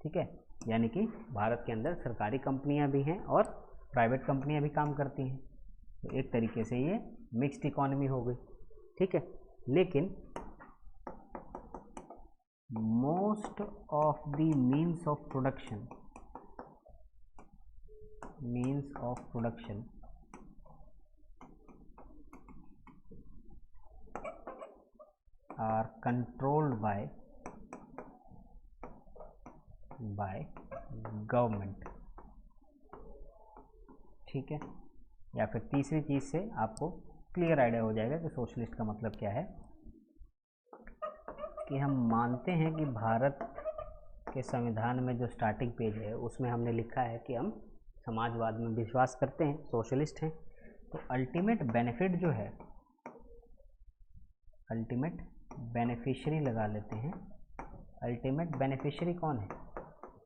ठीक है। यानी कि भारत के अंदर सरकारी कंपनियां भी हैं और प्राइवेट कंपनियां भी काम करती हैं, तो एक तरीके से ये मिक्स्ड इकोनॉमी हो गई, ठीक है। लेकिन most of the means of production are controlled by government, ठीक है। या फिर तीसरी चीज से आपको क्लियर आइडिया हो जाएगा कि सोशलिस्ट का मतलब क्या है, कि हम मानते हैं कि भारत के संविधान में जो स्टार्टिंग पेज है उसमें हमने लिखा है कि हम समाजवाद में विश्वास करते हैं, सोशलिस्ट हैं। तो अल्टीमेट बेनिफिट जो है, अल्टीमेट बेनिफिशियरी लगा लेते हैं। अल्टीमेट बेनिफिशियरी कौन है,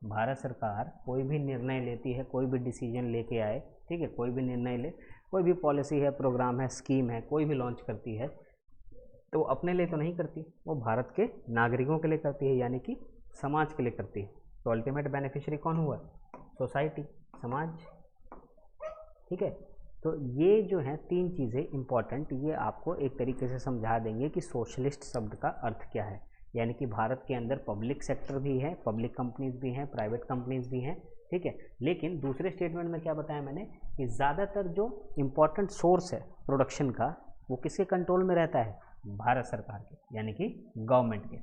भारत सरकार कोई भी निर्णय लेती है, कोई भी डिसीजन लेके आए, ठीक है, कोई भी निर्णय ले, कोई भी पॉलिसी है, प्रोग्राम है, स्कीम है, कोई भी लॉन्च करती है, तो अपने लिए तो नहीं करती, वो भारत के नागरिकों के लिए करती है, यानी कि समाज के लिए करती है। तो अल्टीमेट बेनिफिशियरी कौन हुआ, सोसाइटी, समाज, ठीक है। तो ये जो है 3 चीज़ें इंपॉर्टेंट, ये आपको एक तरीके से समझा देंगे कि सोशलिस्ट शब्द का अर्थ क्या है। यानी कि भारत के अंदर पब्लिक सेक्टर भी है, पब्लिक कंपनीज भी हैं, प्राइवेट कंपनीज भी हैं, ठीक है। लेकिन दूसरे स्टेटमेंट में क्या बताया मैंने कि ज़्यादातर जो इम्पोर्टेंट सोर्स है प्रोडक्शन का वो किसके कंट्रोल में रहता है, भारत सरकार के, यानी कि गवर्नमेंट के।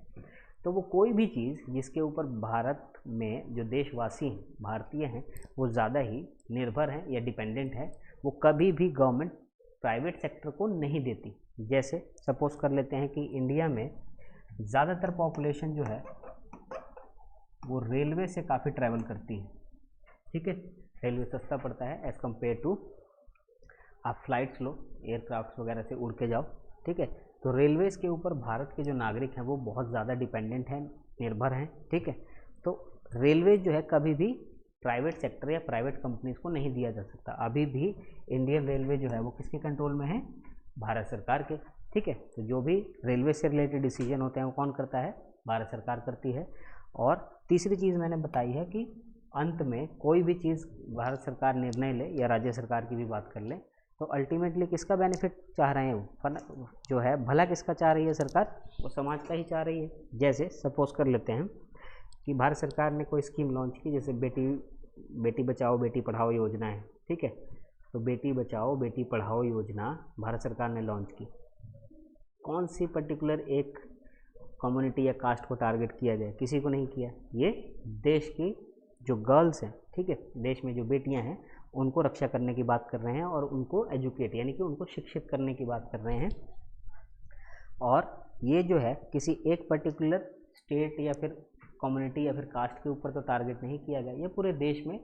तो वो कोई भी चीज़ जिसके ऊपर भारत में जो देशवासी हैं, भारतीय हैं, वो ज़्यादा ही निर्भर हैं या डिपेंडेंट है, वो कभी भी गवर्नमेंट प्राइवेट सेक्टर को नहीं देती। जैसे सपोज कर लेते हैं कि इंडिया में ज़्यादातर पॉपुलेशन जो है वो रेलवे से काफ़ी ट्रैवल करती है, ठीक है। रेलवे सस्ता पड़ता है एज़ कम्पेयर टू आप फ्लाइट्स लो, एयरक्राफ्ट वगैरह से उड़ के जाओ, ठीक है। तो रेलवेज़ के ऊपर भारत के जो नागरिक हैं वो बहुत ज़्यादा डिपेंडेंट हैं, निर्भर हैं, ठीक है। तो रेलवे जो है कभी भी प्राइवेट सेक्टर या प्राइवेट कंपनीज को नहीं दिया जा सकता। अभी भी इंडियन रेलवे जो है वो किसके कंट्रोल में है, भारत सरकार के, ठीक है। तो जो भी रेलवे से रिलेटेड डिसीजन होते हैं वो कौन करता है, भारत सरकार करती है। और तीसरी चीज़ मैंने बताई है कि अंत में कोई भी चीज़ भारत सरकार निर्णय ले या राज्य सरकार की भी बात कर ले, तो अल्टीमेटली किसका बेनिफिट चाह रहे हैं, वो जो है भला किसका चाह रही है सरकार, वो समाज का ही चाह रही है। जैसे सपोज कर लेते हैं कि भारत सरकार ने कोई स्कीम लॉन्च की, जैसे बेटी बचाओ बेटी पढ़ाओ योजना है, ठीक है। तो बेटी बचाओ बेटी पढ़ाओ योजना भारत सरकार ने लॉन्च की, कौन सी पर्टिकुलर एक कम्युनिटी या कास्ट को टारगेट किया जाए, किसी को नहीं किया। ये देश की जो गर्ल्स हैं, ठीक है, देश में जो बेटियां हैं उनको रक्षा करने की बात कर रहे हैं और उनको एजुकेट यानी कि उनको शिक्षित करने की बात कर रहे हैं। और ये जो है किसी एक पर्टिकुलर स्टेट या फिर कम्युनिटी या फिर कास्ट के ऊपर तो टारगेट नहीं किया गया, ये पूरे देश में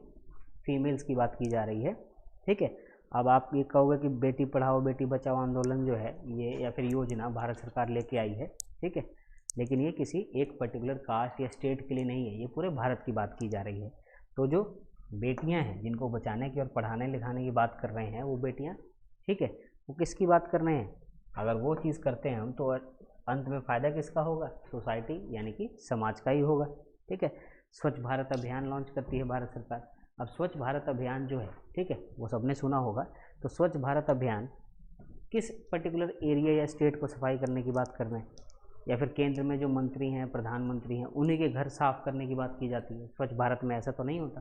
फीमेल्स की बात की जा रही है, ठीक है। अब आप ये कहोगे कि बेटी पढ़ाओ बेटी बचाओ आंदोलन जो है ये या फिर योजना भारत सरकार लेके आई है, ठीक है। लेकिन ये किसी एक पर्टिकुलर कास्ट या स्टेट के लिए नहीं है, ये पूरे भारत की बात की जा रही है। तो जो बेटियां हैं जिनको बचाने की और पढ़ाने लिखाने की बात कर रहे हैं वो बेटियां, ठीक है, वो किसकी बात कर रहे हैं? अगर वो चीज़ करते हैं हम तो अंत में फ़ायदा किसका होगा? सोसाइटी यानी कि समाज का ही होगा, ठीक है। स्वच्छ भारत अभियान लॉन्च करती है भारत सरकार। अब स्वच्छ भारत अभियान जो है, ठीक है, वो सबने सुना होगा। तो स्वच्छ भारत अभियान किस पर्टिकुलर एरिया या स्टेट को सफाई करने की बात कर रहे हैं? या फिर केंद्र में जो मंत्री हैं, प्रधानमंत्री हैं, उन्हीं के घर साफ करने की बात की जाती है? स्वच्छ भारत में ऐसा तो नहीं होता।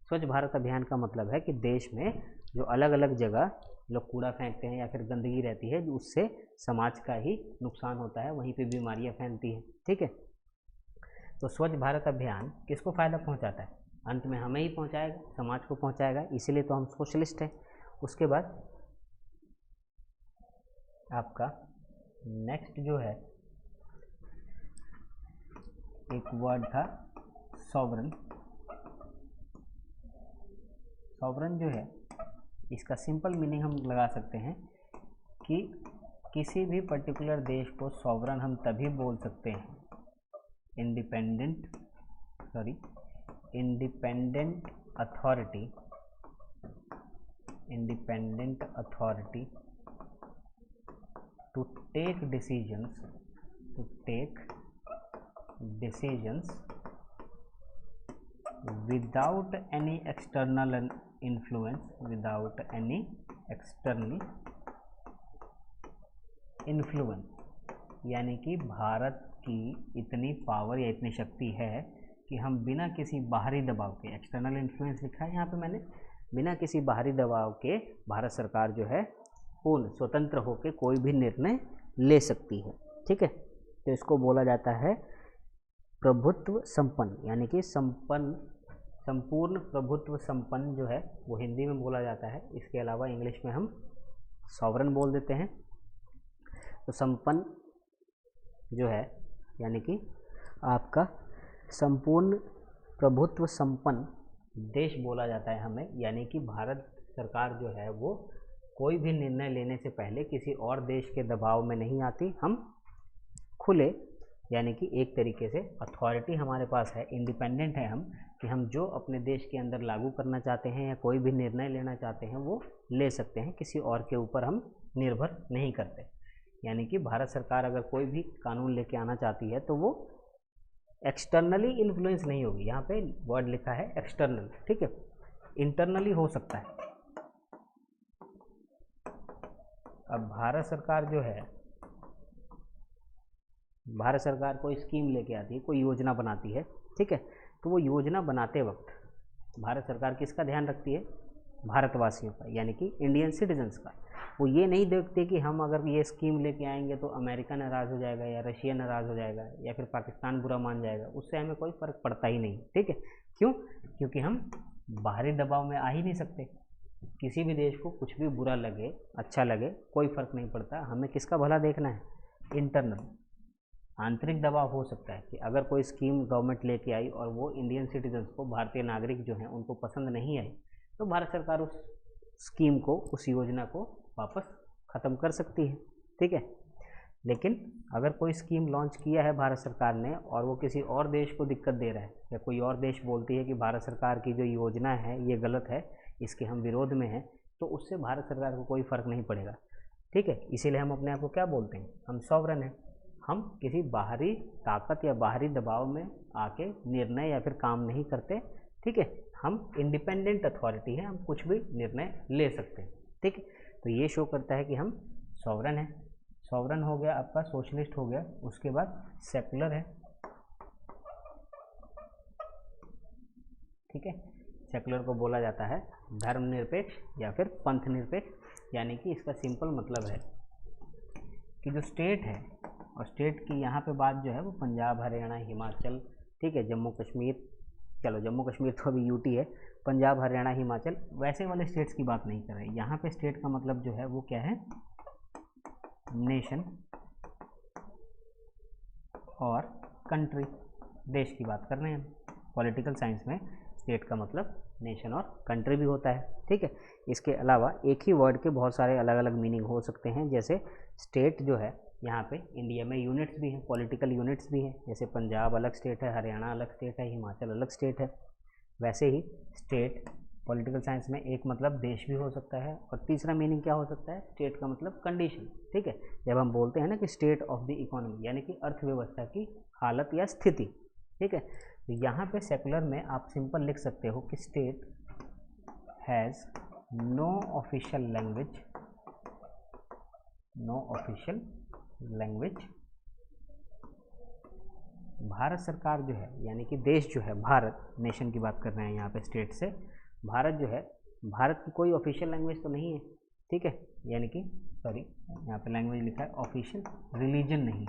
स्वच्छ भारत अभियान का मतलब है कि देश में जो अलग अलग जगह लोग कूड़ा फेंकते हैं या फिर गंदगी रहती है, उससे समाज का ही नुकसान होता है, वहीं पे बीमारियां फैलती हैं, ठीक है। तो स्वच्छ भारत अभियान किसको फ़ायदा पहुंचाता है? अंत में हमें ही पहुंचाएगा, समाज को पहुंचाएगा, इसीलिए तो हम सोशलिस्ट हैं। उसके बाद आपका नेक्स्ट जो है एक वर्ड था सॉवरन। सॉवरन जो है इसका सिंपल मीनिंग हम लगा सकते हैं कि किसी भी पर्टिकुलर देश को सॉवरन हम तभी बोल सकते हैं, independent authority to take decisions without any external influence, यानी कि भारत की इतनी पावर या इतनी शक्ति है कि हम बिना किसी बाहरी दबाव के, एक्सटर्नल इन्फ्लुएंस लिखा है यहाँ पे मैंने, बिना किसी बाहरी दबाव के भारत सरकार जो है पूर्ण स्वतंत्र होकर कोई भी निर्णय ले सकती है, ठीक है। तो इसको बोला जाता है प्रभुत्व संपन्न, यानी कि संपूर्ण प्रभुत्व संपन्न जो है वो हिंदी में बोला जाता है। इसके अलावा इंग्लिश में हम सॉवरन बोल देते हैं। तो संपन्न जो है यानी कि आपका संपूर्ण प्रभुत्व संपन्न देश बोला जाता है हमें, यानी कि भारत सरकार जो है वो कोई भी निर्णय लेने से पहले किसी और देश के दबाव में नहीं आती। हम खुले, यानी कि एक तरीके से अथॉरिटी हमारे पास है, इंडिपेंडेंट है हम, कि हम जो अपने देश के अंदर लागू करना चाहते हैं या कोई भी निर्णय लेना चाहते हैं वो ले सकते हैं, किसी और के ऊपर हम निर्भर नहीं करते। यानी कि भारत सरकार अगर कोई भी कानून लेके आना चाहती है तो वो एक्सटर्नली इन्फ्लुएंस नहीं होगी, यहाँ पे वर्ड लिखा है एक्सटर्नल, ठीक है, इंटरनली हो सकता है। अब भारत सरकार जो है, भारत सरकार कोई स्कीम लेके आती है, कोई योजना बनाती है, ठीक है, तो वो योजना बनाते वक्त भारत सरकार किसका ध्यान रखती है? भारतवासियों का, यानी कि इंडियन सिटीजन्स का। वो ये नहीं देखते कि हम अगर ये स्कीम लेके आएंगे तो अमेरिका नाराज़ हो जाएगा या रशिया नाराज़ हो जाएगा या फिर पाकिस्तान बुरा मान जाएगा, उससे हमें कोई फ़र्क पड़ता ही नहीं, ठीक है। क्यों? क्योंकि हम बाहरी दबाव में आ ही नहीं सकते। किसी भी देश को कुछ भी बुरा लगे अच्छा लगे कोई फ़र्क नहीं पड़ता, हमें किसका भला देखना है? इंटरनल, आंतरिक दबाव हो सकता है कि अगर कोई स्कीम गवर्नमेंट लेके आई और वो इंडियन सिटीजन्स को, भारतीय नागरिक जो हैं उनको पसंद नहीं आई, तो भारत सरकार उस स्कीम को, उस योजना को वापस ख़त्म कर सकती है, ठीक है। लेकिन अगर कोई स्कीम लॉन्च किया है भारत सरकार ने और वो किसी और देश को दिक्कत दे रहा है, या कोई और देश बोलती है कि भारत सरकार की जो योजना है ये गलत है, इसके हम विरोध में हैं, तो उससे भारत सरकार को कोई फ़र्क नहीं पड़ेगा, ठीक है। इसीलिए हम अपने आप को क्या बोलते हैं? हम सॉवरन हैं। हम किसी बाहरी ताकत या बाहरी दबाव में आके निर्णय या फिर काम नहीं करते, ठीक है। हम इंडिपेंडेंट अथॉरिटी है, हम कुछ भी निर्णय ले सकते हैं, ठीक है। तो ये शो करता है कि हम सॉवरन हैं। सॉवरन हो गया आपका, सोशलिस्ट हो गया। उसके बाद सेकुलर है, ठीक है। सेकुलर को बोला जाता है धर्मनिरपेक्ष या फिर पंथ निरपेक्ष, यानी कि इसका सिंपल मतलब है कि जो स्टेट है, और स्टेट की यहाँ पे बात जो है वो पंजाब, हरियाणा, हिमाचल, ठीक है, जम्मू कश्मीर, चलो जम्मू कश्मीर तो अभी यूटी है, पंजाब, हरियाणा, हिमाचल, वैसे वाले स्टेट्स की बात नहीं कर रहे। यहाँ पे स्टेट का मतलब जो है वो क्या है? नेशन और कंट्री, देश की बात कर रहे हैं। पॉलिटिकल साइंस में स्टेट का मतलब नेशन और कंट्री भी होता है, ठीक है। इसके अलावा एक ही वर्ड के बहुत सारे अलग अलग मीनिंग हो सकते हैं। जैसे स्टेट जो है यहाँ पे इंडिया में यूनिट्स भी हैं, पॉलिटिकल यूनिट्स भी हैं, जैसे पंजाब अलग स्टेट है, हरियाणा अलग स्टेट है, हिमाचल अलग स्टेट है। वैसे ही स्टेट पॉलिटिकल साइंस में एक मतलब देश भी हो सकता है, और तीसरा मीनिंग क्या हो सकता है, स्टेट का मतलब कंडीशन। ठीक है, जब हम बोलते हैं ना कि स्टेट ऑफ द इकोनॉमी, यानी कि अर्थव्यवस्था की हालत या स्थिति। ठीक है, तो यहाँ पे सेकुलर में आप सिंपल लिख सकते हो कि state has no official language, no official language. Bharat सरकार जो है, यानी कि देश जो है, भारत नेशन की बात कर रहे हैं यहाँ पे, स्टेट से भारत जो है, भारत की कोई ऑफिशियल लैंग्वेज तो नहीं है। ठीक है, यानी कि सॉरी, यहाँ पे लैंग्वेज लिखा है ऑफिशियल, रिलीजन नहीं,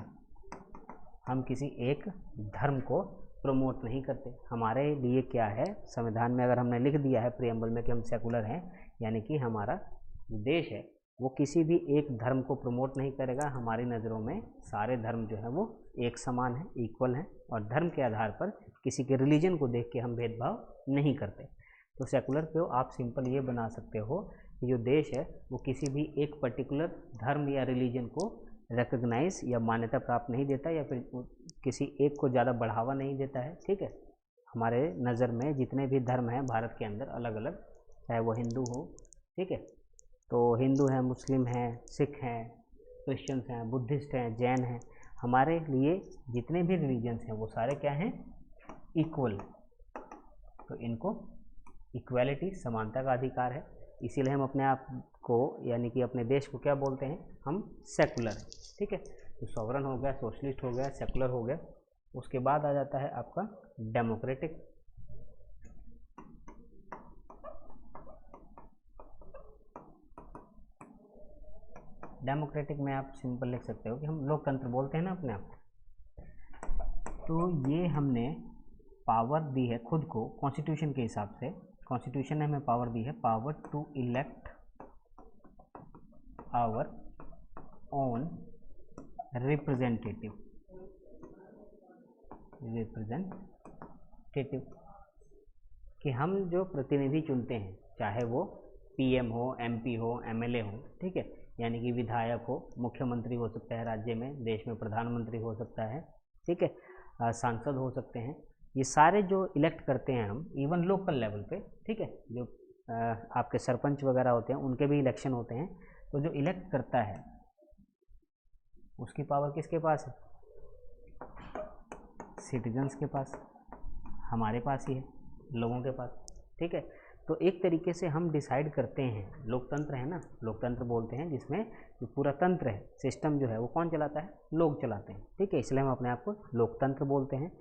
हम किसी एक धर्म को प्रमोट नहीं करते। हमारे लिए क्या है, संविधान में अगर हमने लिख दिया है प्रियम्बल में कि हम सेकुलर हैं, यानी कि हमारा देश है वो किसी भी एक धर्म को प्रमोट नहीं करेगा। हमारी नज़रों में सारे धर्म जो है वो एक समान है, इक्वल हैं, और धर्म के आधार पर किसी के रिलीजन को देख के हम भेदभाव नहीं करते। तो सेकुलर पे आप सिंपल ये बना सकते हो कि जो देश है वो किसी भी एक पर्टिकुलर धर्म या रिलीजन को रिकग्नाइज या मान्यता प्राप्त नहीं देता, या फिर किसी एक को ज़्यादा बढ़ावा नहीं देता है। ठीक है, हमारे नज़र में जितने भी धर्म हैं भारत के अंदर अलग अलग, चाहे वो हिंदू हो, ठीक है, तो हिंदू हैं, मुस्लिम हैं, सिख हैं, क्रिश्चियंस हैं, बुद्धिस्ट हैं, जैन हैं, हमारे लिए जितने भी रिलीजन्स हैं वो सारे क्या हैं, इक्वल। तो इनको इक्वालिटी, समानता का अधिकार है, इसीलिए हम अपने आप को, यानी कि अपने देश को क्या बोलते हैं, हम सेकुलर। ठीक है, तो सॉवरन हो गया, सोशलिस्ट हो गया, सेकुलर हो गया। उसके बाद आ जाता है आपका डेमोक्रेटिक। डेमोक्रेटिक में आप सिंपल लिख सकते हो कि हम लोकतंत्र बोलते हैं ना अपने आप। तो ये हमने पावर दी है खुद को कॉन्स्टिट्यूशन के हिसाब से, कॉन्स्टिट्यूशन ने हमें पावर दी है, power to elect our own representative, कि हम जो प्रतिनिधि चुनते हैं, चाहे वो पीएम हो, एमपी हो, एमएलए हो, ठीक है, यानी कि विधायक हो, मुख्यमंत्री हो सकता है राज्य में, देश में प्रधानमंत्री हो सकता है, ठीक है, सांसद हो सकते हैं, ये सारे जो इलेक्ट करते हैं हम, इवन लोकल लेवल पे, ठीक है, जो आपके सरपंच वगैरह होते हैं उनके भी इलेक्शन होते हैं, तो जो इलेक्ट करता है उसकी पावर किसके पास है, सिटीजन्स के पास, हमारे पास ही है, लोगों के पास। ठीक है, तो एक तरीके से हम डिसाइड करते हैं, लोकतंत्र है ना, लोकतंत्र बोलते हैं जिसमें जो पूरा तंत्र है, सिस्टम जो है वो कौन चलाता है, लोग चलाते हैं। ठीक है, इसलिए हम अपने आप को लोकतंत्र बोलते हैं।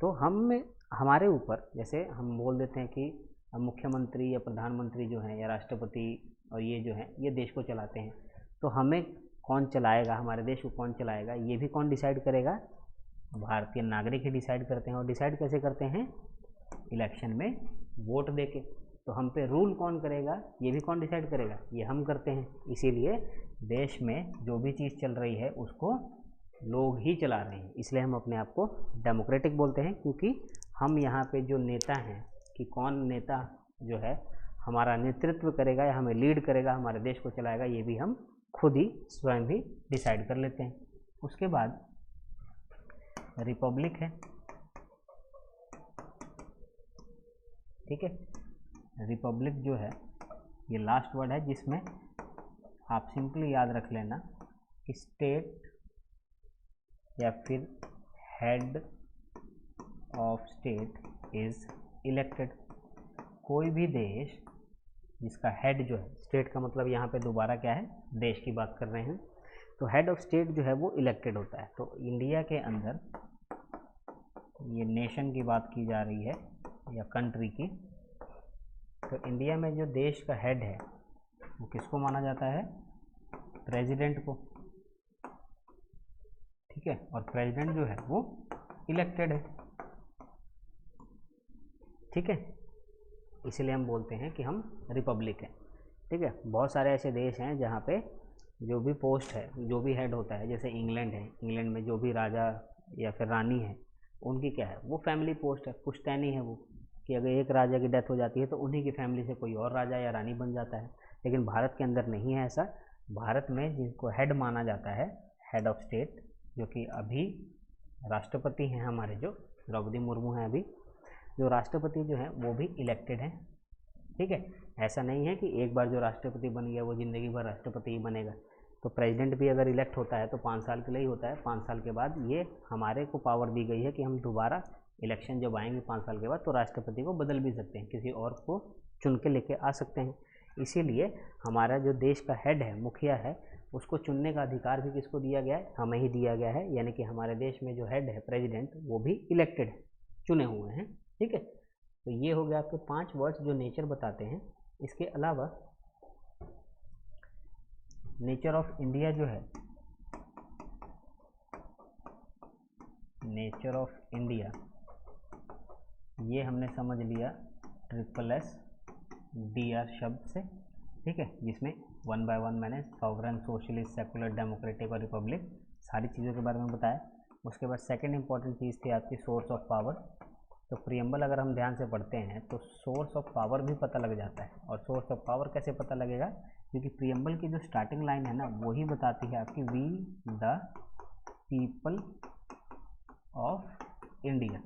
तो हम हमारे ऊपर, जैसे हम बोल देते हैं कि मुख्यमंत्री या प्रधानमंत्री जो हैं या राष्ट्रपति और ये जो हैं ये देश को चलाते हैं, तो हमें कौन चलाएगा, हमारे देश को कौन चलाएगा, ये भी कौन डिसाइड करेगा, भारतीय नागरिक ही डिसाइड करते हैं। और डिसाइड कैसे करते हैं, इलेक्शन में वोट देके। तो हम पे रूल कौन करेगा, ये भी कौन डिसाइड करेगा, ये हम करते हैं। इसीलिए देश में जो भी चीज़ चल रही है उसको लोग ही चला रहे हैं, इसलिए हम अपने आप को डेमोक्रेटिक बोलते हैं, क्योंकि हम यहाँ पे जो नेता हैं, कि कौन नेता जो है हमारा नेतृत्व करेगा या हमें लीड करेगा, हमारे देश को चलाएगा, ये भी हम खुद ही स्वयं भी डिसाइड कर लेते हैं। उसके बाद रिपब्लिक है। ठीक है, रिपब्लिक जो है ये लास्ट वर्ड है, जिसमें आप सिंपली याद रख लेना कि स्टेट या फिर head of state is elected. कोई भी देश जिसका हेड जो है, स्टेट का मतलब यहाँ पे दोबारा क्या है, देश की बात कर रहे हैं, तो हेड ऑफ स्टेट जो है वो इलेक्टेड होता है। तो इंडिया के अंदर, ये नेशन की बात की जा रही है या कंट्री की, तो इंडिया में जो देश का हेड है वो किसको माना जाता है, प्रेसिडेंट को। ठीक है, और प्रेसिडेंट जो है वो इलेक्टेड है। ठीक है, इसीलिए हम बोलते हैं कि हम रिपब्लिक हैं। ठीक है, बहुत सारे ऐसे देश हैं जहाँ पे जो भी पोस्ट है, जो भी हेड होता है, जैसे इंग्लैंड है, इंग्लैंड में जो भी राजा या फिर रानी है उनकी क्या है, वो फैमिली पोस्ट है, पुश्तैनी है वो, कि अगर एक राजा की डेथ हो जाती है तो उन्हीं की फैमिली से कोई और राजा या रानी बन जाता है। लेकिन भारत के अंदर नहीं है ऐसा। भारत में जिनको हेड माना जाता है, हेड ऑफ स्टेट, जो कि अभी राष्ट्रपति हैं हमारे, जो द्रौपदी मुर्मू हैं अभी, जो राष्ट्रपति जो हैं वो भी इलेक्टेड हैं। ठीक है, ऐसा नहीं है कि एक बार जो राष्ट्रपति बन गया वो ज़िंदगी भर राष्ट्रपति ही बनेगा। तो प्रेसिडेंट भी अगर इलेक्ट होता है तो 5 साल के लिए ही होता है। 5 साल के बाद ये हमारे को पावर दी गई है कि हम दोबारा इलेक्शन जब आएंगे 5 साल के बाद तो राष्ट्रपति को बदल भी सकते हैं, किसी और को चुन के लेके आ सकते हैं। इसीलिए हमारा जो देश का हेड है, मुखिया है, उसको चुनने का अधिकार भी किसको दिया गया है? हमें ही दिया गया है। यानी कि हमारे देश में जो हेड है, प्रेसिडेंट, वो भी इलेक्टेड है, चुने हुए हैं। ठीक है, तो ये हो गया आपके 5 वर्ड्स जो नेचर बताते हैं। इसके अलावा नेचर ऑफ इंडिया जो है, नेचर ऑफ इंडिया, ये हमने समझ लिया SSSR शब्द से। ठीक है, जिसमें 1 बाय 1 मैंने सॉवरन, सोशलिस्ट, सेकुलर, डेमोक्रेटिक और रिपब्लिक सारी चीज़ों के बारे में बताया। उसके बाद सेकंड इंपॉर्टेंट चीज़ थी आपकी सोर्स ऑफ पावर। तो प्रियम्बल अगर हम ध्यान से पढ़ते हैं तो सोर्स ऑफ पावर भी पता लग जाता है। और सोर्स ऑफ पावर कैसे पता लगेगा? क्योंकि प्रियम्बल की जो स्टार्टिंग लाइन है ना, वही बताती है आपकी we the people of India,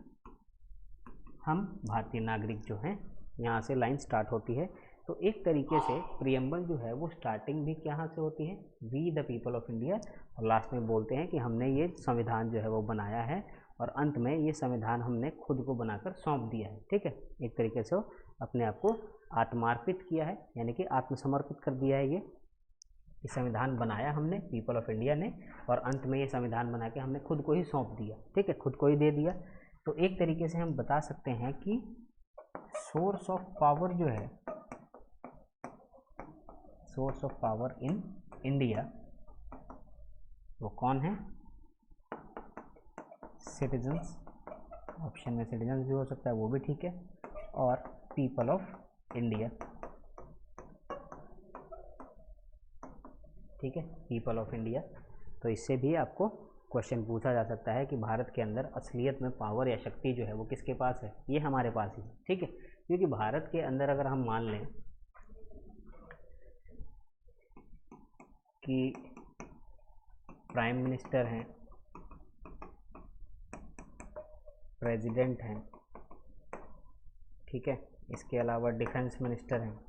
हम भारतीय नागरिक जो हैं, यहाँ से लाइन स्टार्ट होती है। तो एक तरीके से प्रियम्बल जो है वो स्टार्टिंग भी कहाँ से होती है? We the people of India, और लास्ट में बोलते हैं कि हमने ये संविधान जो है वो बनाया है और अंत में ये संविधान हमने खुद को बनाकर सौंप दिया है। ठीक है, एक तरीके से अपने आप को आत्मार्पित किया है, यानी कि आत्मसमर्पित कर दिया है। ये संविधान बनाया हमने, पीपल ऑफ इंडिया ने, और अंत में ये संविधान बना के हमने खुद को ही सौंप दिया। ठीक है, खुद को ही दे दिया। तो एक तरीके से हम बता सकते हैं कि सोर्स ऑफ पावर जो है, source of power in India, वो कौन है? सिटीजन्स। ऑप्शन में सिटीजन्स भी हो सकता है, वो भी ठीक है, और पीपल ऑफ इंडिया। ठीक है, पीपल ऑफ इंडिया। तो इससे भी आपको क्वेश्चन पूछा जा सकता है कि भारत के अंदर असलियत में पावर या शक्ति जो है वो किसके पास है? ये हमारे पास ही है। ठीक है, क्योंकि भारत के अंदर अगर हम मान लें कि प्राइम मिनिस्टर हैं, प्रेसिडेंट हैं, ठीक है, इसके अलावा डिफेंस मिनिस्टर हैं,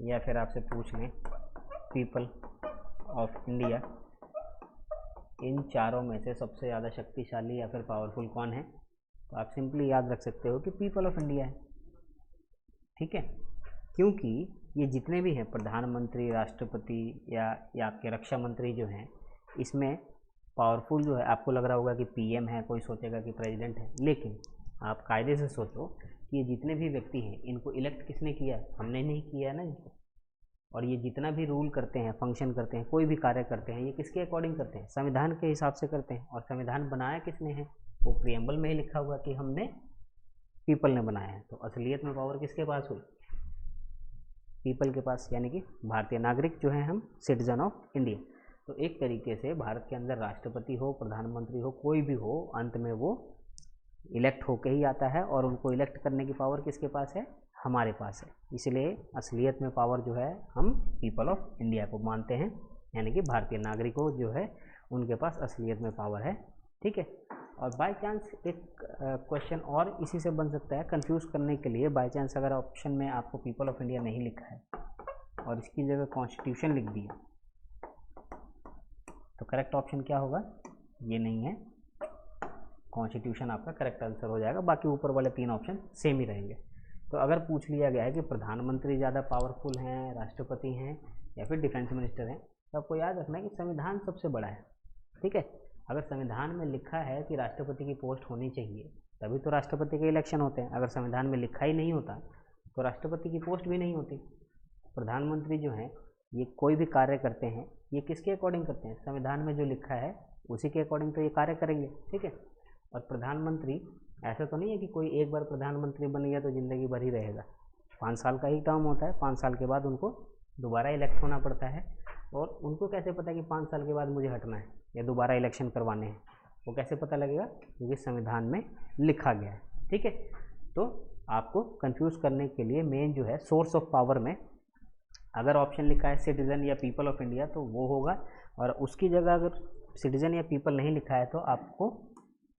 या फिर आपसे पूछ लें पीपल ऑफ इंडिया, इन चारों में से सबसे ज़्यादा शक्तिशाली या फिर पावरफुल कौन है? तो आप सिंपली याद रख सकते हो कि पीपल ऑफ इंडिया है। ठीक है, क्योंकि ये जितने भी हैं, प्रधानमंत्री, राष्ट्रपति या आपके रक्षा मंत्री जो हैं, इसमें पावरफुल जो है, आपको लग रहा होगा कि पीएम है, कोई सोचेगा कि प्रेसिडेंट है, लेकिन आप कायदे से सोचो कि ये जितने भी व्यक्ति हैं, इनको इलेक्ट किसने किया? हमने नहीं किया ना इनको। और ये जितना भी रूल करते हैं, फंक्शन करते हैं, कोई भी कार्य करते हैं, ये किसके अकॉर्डिंग करते हैं? संविधान के हिसाब से करते हैं। और संविधान बनाया किसने है? वो प्रियम्बल में ही लिखा हुआ कि हमने, पीपल ने बनाया है। तो असलियत में पावर किसके पास हुई? पीपल के पास, यानी कि भारतीय नागरिक जो है हम, सिटीजन ऑफ इंडिया। तो एक तरीके से भारत के अंदर राष्ट्रपति हो, प्रधानमंत्री हो, कोई भी हो, अंत में वो इलेक्ट होके ही आता है, और उनको इलेक्ट करने की पावर किसके पास है? हमारे पास है। इसलिए असलियत में पावर जो है हम पीपल ऑफ इंडिया को मानते हैं, यानी कि भारतीय नागरिकों जो है उनके पास असलियत में पावर है। ठीक है, और बाय चांस एक क्वेश्चन और इसी से बन सकता है कंफ्यूज करने के लिए। बाय चांस अगर ऑप्शन में आपको पीपल ऑफ इंडिया नहीं लिखा है और इसकी जगह कॉन्स्टिट्यूशन लिख दिया, तो करेक्ट ऑप्शन क्या होगा? ये नहीं है, कॉन्स्टिट्यूशन आपका करेक्ट आंसर हो जाएगा। बाकी ऊपर वाले 3 ऑप्शन सेम ही रहेंगे। तो अगर पूछ लिया गया है कि प्रधानमंत्री ज़्यादा पावरफुल हैं, राष्ट्रपति हैं, या फिर डिफेंस मिनिस्टर हैं, तो आपको याद रखना है कि संविधान सबसे बड़ा है। ठीक है, अगर संविधान में लिखा है कि राष्ट्रपति की पोस्ट होनी चाहिए, तभी तो राष्ट्रपति के इलेक्शन होते हैं। अगर संविधान में लिखा ही नहीं होता तो राष्ट्रपति की पोस्ट भी नहीं होती। प्रधानमंत्री जो हैं, ये कोई भी कार्य करते हैं, ये किसके अकॉर्डिंग करते हैं? संविधान में जो लिखा है उसी के अकॉर्डिंग तो ये कार्य करेंगे। ठीक है, और प्रधानमंत्री ऐसा तो नहीं है कि कोई एक बार प्रधानमंत्री बन गया तो ज़िंदगी भर ही रहेगा। 5 साल का ही टर्म होता है, 5 साल के बाद उनको दोबारा इलेक्ट होना पड़ता है। और उनको कैसे पता कि 5 साल के बाद मुझे हटना है या दोबारा इलेक्शन करवाने हैं? वो कैसे पता लगेगा? क्योंकि संविधान में लिखा गया है। ठीक है, तो आपको कंफ्यूज करने के लिए मेन जो है सोर्स ऑफ पावर में अगर ऑप्शन लिखा है सिटीजन या पीपल ऑफ इंडिया तो वो होगा, और उसकी जगह अगर सिटीजन या पीपल नहीं लिखा है तो आपको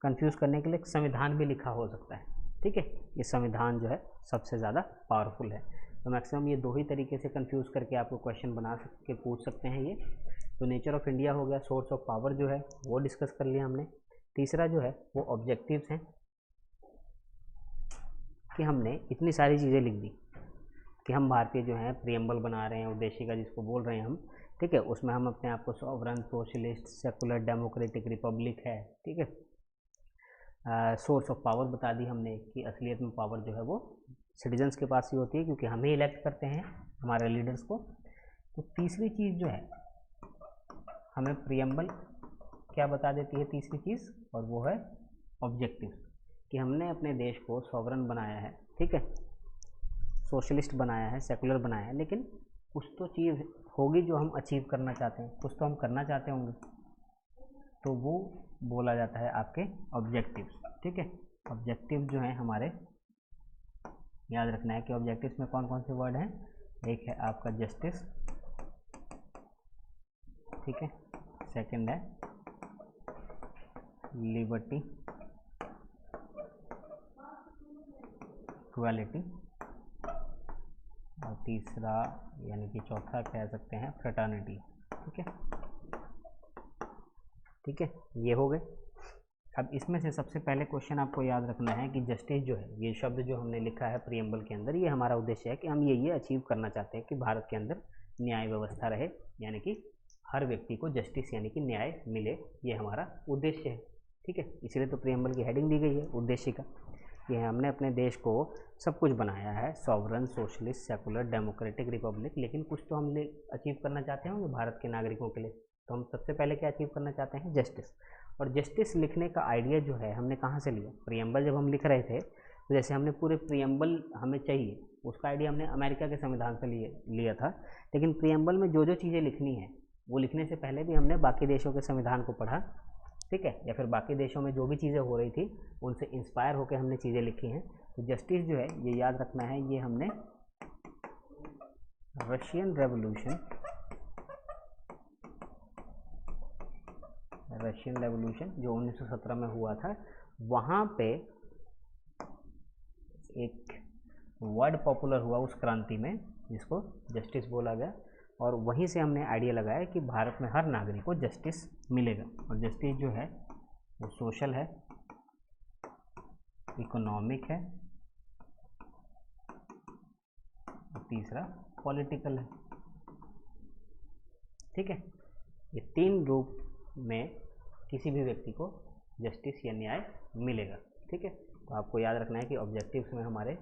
कंफ्यूज करने के लिए संविधान भी लिखा हो सकता है। ठीक है, ये संविधान जो है सबसे ज़्यादा पावरफुल है। तो मैक्सिमम ये दो ही तरीके से कंफ्यूज करके आपको क्वेश्चन बना के पूछ सकते हैं ये। तो नेचर ऑफ इंडिया हो गया, सोर्स ऑफ पावर जो है वो डिस्कस कर लिया हमने। तीसरा जो है वो ऑब्जेक्टिव्स हैं, कि हमने इतनी सारी चीज़ें लिख दी कि हम भारतीय जो हैं प्रियम्बल बना रहे हैं, उद्देशिका जिसको बोल रहे हैं हम, ठीक है, उसमें हम अपने आप को sovereign, socialist, secular, democratic, Republic है, ठीक है। सोर्स ऑफ पावर बता दी हमने कि असलियत में पावर जो है वो सिटीजन्स के पास ही होती है, क्योंकि हम ही इलेक्ट करते हैं हमारे लीडर्स को। तो तीसरी चीज़ जो है हमें प्रियम्बल क्या बता देती है, तीसरी चीज़, और वो है ऑब्जेक्टिव्स, कि हमने अपने देश को सॉवरन बनाया है, ठीक है, सोशलिस्ट बनाया है, सेकुलर बनाया है, लेकिन कुछ तो चीज़ होगी जो हम अचीव करना चाहते हैं, कुछ तो हम करना चाहते होंगे, तो वो बोला जाता है आपके ऑब्जेक्टिव्स। ठीक है, ऑब्जेक्टिव जो हैं हमारे, याद रखना है कि ऑब्जेक्टिव्स में कौन कौन से वर्ड हैं। एक है आपका जस्टिस, ठीक है, सेकंड है लिबर्टी, इक्वालिटी, और तीसरा यानी कि चौथा कह सकते हैं फ्रेटर्निटी। ठीक है, ठीक है, ये हो गए। अब इसमें से सबसे पहले क्वेश्चन आपको याद रखना है कि जस्टिस जो है, ये शब्द जो हमने लिखा है प्रियम्बल के अंदर, ये हमारा उद्देश्य है कि हम ये अचीव करना चाहते हैं कि भारत के अंदर न्याय व्यवस्था रहे, यानी कि हर व्यक्ति को जस्टिस यानी कि न्याय मिले, ये हमारा उद्देश्य है। ठीक है, इसलिए तो प्रियम्बल की हेडिंग दी गई है उद्देश्य का, कि हमने अपने देश को सब कुछ बनाया है, sovereign, socialist, secular, democratic, Republic, लेकिन कुछ तो हम अचीव करना चाहते हैं भारत के नागरिकों के लिए। तो हम सबसे पहले क्या अचीव करना चाहते हैं, जस्टिस। और जस्टिस लिखने का आइडिया जो है हमने कहाँ से लिया, प्रियम्बल जब हम लिख रहे थे तो जैसे हमने पूरे प्रियम्बल हमें चाहिए, उसका आइडिया हमने अमेरिका के संविधान से लिया था, लेकिन प्रियम्बल में जो जो चीज़ें लिखनी है वो लिखने से पहले भी हमने बाकी देशों के संविधान को पढ़ा, ठीक है, या फिर बाकी देशों में जो भी चीज़ें हो रही थी उनसे इंस्पायर होकर हमने चीज़ें लिखी हैं। तो जस्टिस जो है ये याद रखना है, ये हमने रशियन रेवोल्यूशन जो 1917 में हुआ था, वहाँ पे एक वर्ड पॉपुलर हुआ उस क्रांति में जिसको जस्टिस बोला गया, और वहीं से हमने आइडिया लगाया कि भारत में हर नागरिक को जस्टिस मिलेगा। और जस्टिस जो है वो सोशल है, इकोनॉमिक है, और तीसरा पॉलिटिकल है। ठीक है, ये तीन रूप में किसी भी व्यक्ति को जस्टिस या न्याय मिलेगा। ठीक है, तो आपको याद रखना है कि ऑब्जेक्टिव्स में हमारे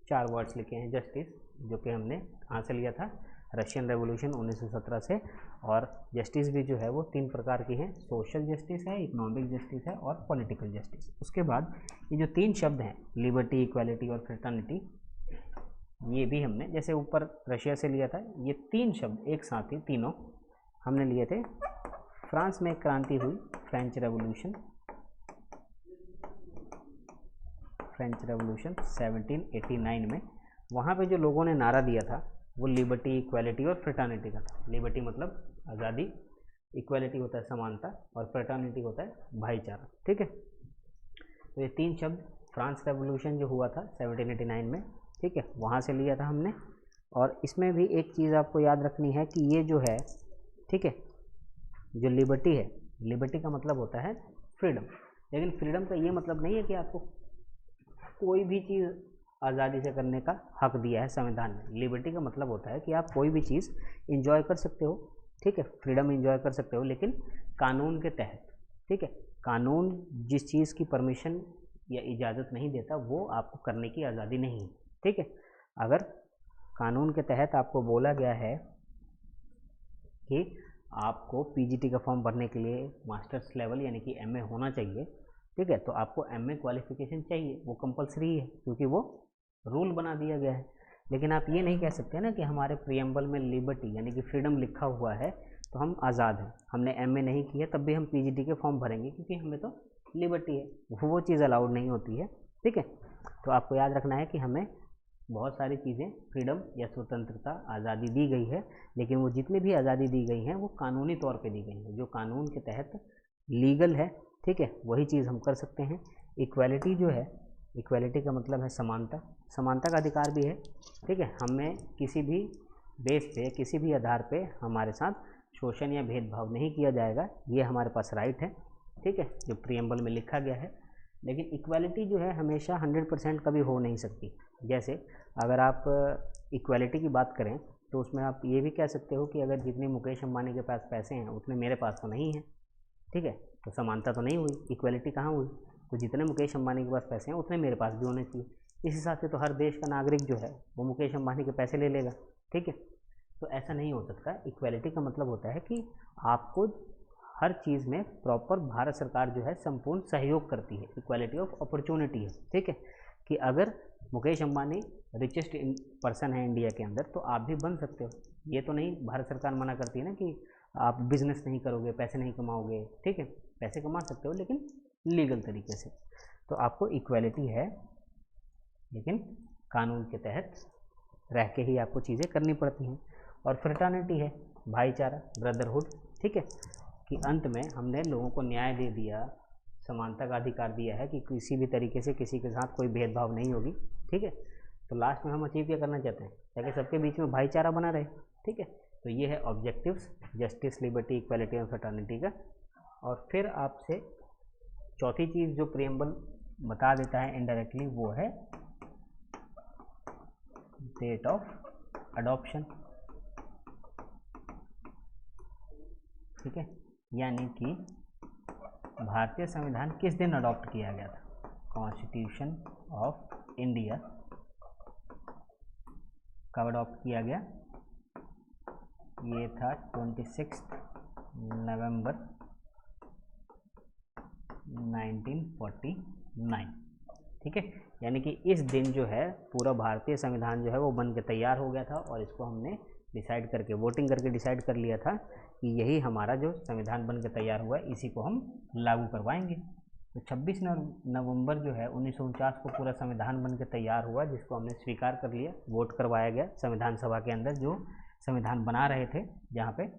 4 वर्ड्स लिखे हैं जस्टिस, जो कि हमने कहाँ से लिया था, रशियन रेवोल्यूशन 1917 से। और जस्टिस भी जो है वो 3 प्रकार की हैं, सोशल जस्टिस है, इकोनॉमिक जस्टिस है, और पॉलिटिकल जस्टिस। उसके बाद ये जो 3 शब्द हैं, लिबर्टी, इक्वालिटी और फ्रेटर्निटी, ये भी हमने जैसे ऊपर रशिया से लिया था, ये 3 शब्द एक साथ ही तीनों हमने लिए थे। फ्रांस में एक क्रांति हुई, फ्रेंच रेवोल्यूशन 1789 में, वहाँ पे जो लोगों ने नारा दिया था वो लिबर्टी, इक्वालिटी और फ्रेटर्निटी का था। लिबर्टी मतलब आज़ादी, इक्वालिटी होता है समानता, और फ्रेटर्निटी होता है भाईचारा। ठीक है, तो ये 3 शब्द फ्रांस रेवोल्यूशन जो हुआ था 1789 में, ठीक है, वहाँ से लिया था हमने। और इसमें भी एक चीज़ आपको याद रखनी है कि ये जो है, ठीक है, जो लिबर्टी है, लिबर्टी का मतलब होता है फ्रीडम, लेकिन फ्रीडम का ये मतलब नहीं है कि आपको कोई भी चीज़ आज़ादी से करने का हक दिया है संविधान में। लिबर्टी का मतलब होता है कि आप कोई भी चीज़ इंजॉय कर सकते हो, ठीक है, फ्रीडम इंजॉय कर सकते हो, लेकिन कानून के तहत। ठीक है, कानून जिस चीज़ की परमिशन या इजाज़त नहीं देता वो आपको करने की आज़ादी नहीं है। ठीक है, अगर कानून के तहत आपको बोला गया है कि आपको पीजीटी का फॉर्म भरने के लिए मास्टर्स लेवल यानी कि एमए होना चाहिए, ठीक है, तो आपको एमए क्वालिफिकेशन चाहिए, वो कंपलसरी है क्योंकि वो रूल बना दिया गया है। लेकिन आप ये नहीं कह सकते ना कि हमारे प्रियम्बल में लिबर्टी यानी कि फ्रीडम लिखा हुआ है तो हम आज़ाद हैं, हमने एमए नहीं किया तब भी हम पीजीटी के फॉर्म भरेंगे क्योंकि हमें तो लिबर्टी है, वो चीज़ अलाउड नहीं होती है। ठीक है, तो आपको याद रखना है कि हमें बहुत सारी चीज़ें फ्रीडम या स्वतंत्रता आज़ादी दी गई है, लेकिन वो जितनी भी आज़ादी दी गई हैं वो कानूनी तौर पे दी गई हैं, जो कानून के तहत लीगल है, ठीक है, वही चीज़ हम कर सकते हैं। इक्वालिटी जो है, इक्वालिटी का मतलब है समानता, समानता का अधिकार भी है, ठीक है, हमें किसी भी बेस पे, किसी भी आधार पे हमारे साथ शोषण या भेदभाव नहीं किया जाएगा, ये हमारे पास राइट है, ठीक है, जो प्रीएम्बल में लिखा गया है। लेकिन इक्वालिटी जो है हमेशा 100% कभी हो नहीं सकती। जैसे अगर आप इक्वालिटी की बात करें तो उसमें आप ये भी कह सकते हो कि अगर जितने मुकेश अंबानी के पास पैसे हैं उतने मेरे पास तो नहीं हैं, ठीक है, तो समानता तो नहीं हुई, इक्वालिटी कहाँ हुई? तो जितने मुकेश अंबानी के पास पैसे हैं उतने मेरे पास भी होने चाहिए। इस हिसाब से तो हर देश का नागरिक जो है वो मुकेश अंबानी के पैसे ले लेगा, ठीक है, तो ऐसा नहीं हो सकता। इक्वालिटी का मतलब होता है कि आपको हर चीज़ में प्रॉपर भारत सरकार जो है संपूर्ण सहयोग करती है, इक्वालिटी ऑफ अपॉर्चुनिटी है, ठीक है, कि अगर मुकेश अंबानी रिचेस्ट पर्सन है इंडिया के अंदर तो आप भी बन सकते हो। ये तो नहीं भारत सरकार मना करती है ना कि आप बिजनेस नहीं करोगे, पैसे नहीं कमाओगे, ठीक है, पैसे कमा सकते हो लेकिन लीगल तरीके से। तो आपको इक्वालिटी है लेकिन कानून के तहत रह के ही आपको चीज़ें करनी पड़ती हैं। और फ्रेटर्निटी है, भाईचारा, ब्रदरहुड, ठीक है, कि अंत में हमने लोगों को न्याय दे दिया, समानता का अधिकार दिया है कि किसी भी तरीके से किसी के साथ कोई भेदभाव नहीं होगी, ठीक है। तो लास्ट में हम अचीव क्या करना चाहते हैं, ताकि सबके बीच में भाईचारा बना रहे, ठीक है। तो ये है ऑब्जेक्टिव्स, जस्टिस, लिबर्टी, इक्वालिटी और फ्रेटर्निटी का। और फिर आपसे चौथी चीज़ जो प्रीएम्बल बता देता है इनडायरेक्टली वो है डेट ऑफ अडॉप्शन, ठीक है, यानी कि भारतीय संविधान किस दिन अडॉप्ट किया गया था। कॉन्स्टिट्यूशन ऑफ इंडिया कब अडॉप्ट किया गया, ये था 26 नवंबर 1949, ठीक है, यानी कि इस दिन जो है पूरा भारतीय संविधान जो है वो बन के तैयार हो गया था और इसको हमने डिसाइड करके, वोटिंग करके डिसाइड कर लिया था कि यही हमारा जो संविधान बन के तैयार हुआ है इसी को हम लागू करवाएंगे। तो 26 नवंबर जो है 1949 को पूरा संविधान बन के तैयार हुआ, जिसको हमने स्वीकार कर लिया, वोट करवाया गया संविधान सभा के अंदर जो संविधान बना रहे थे जहाँ पे।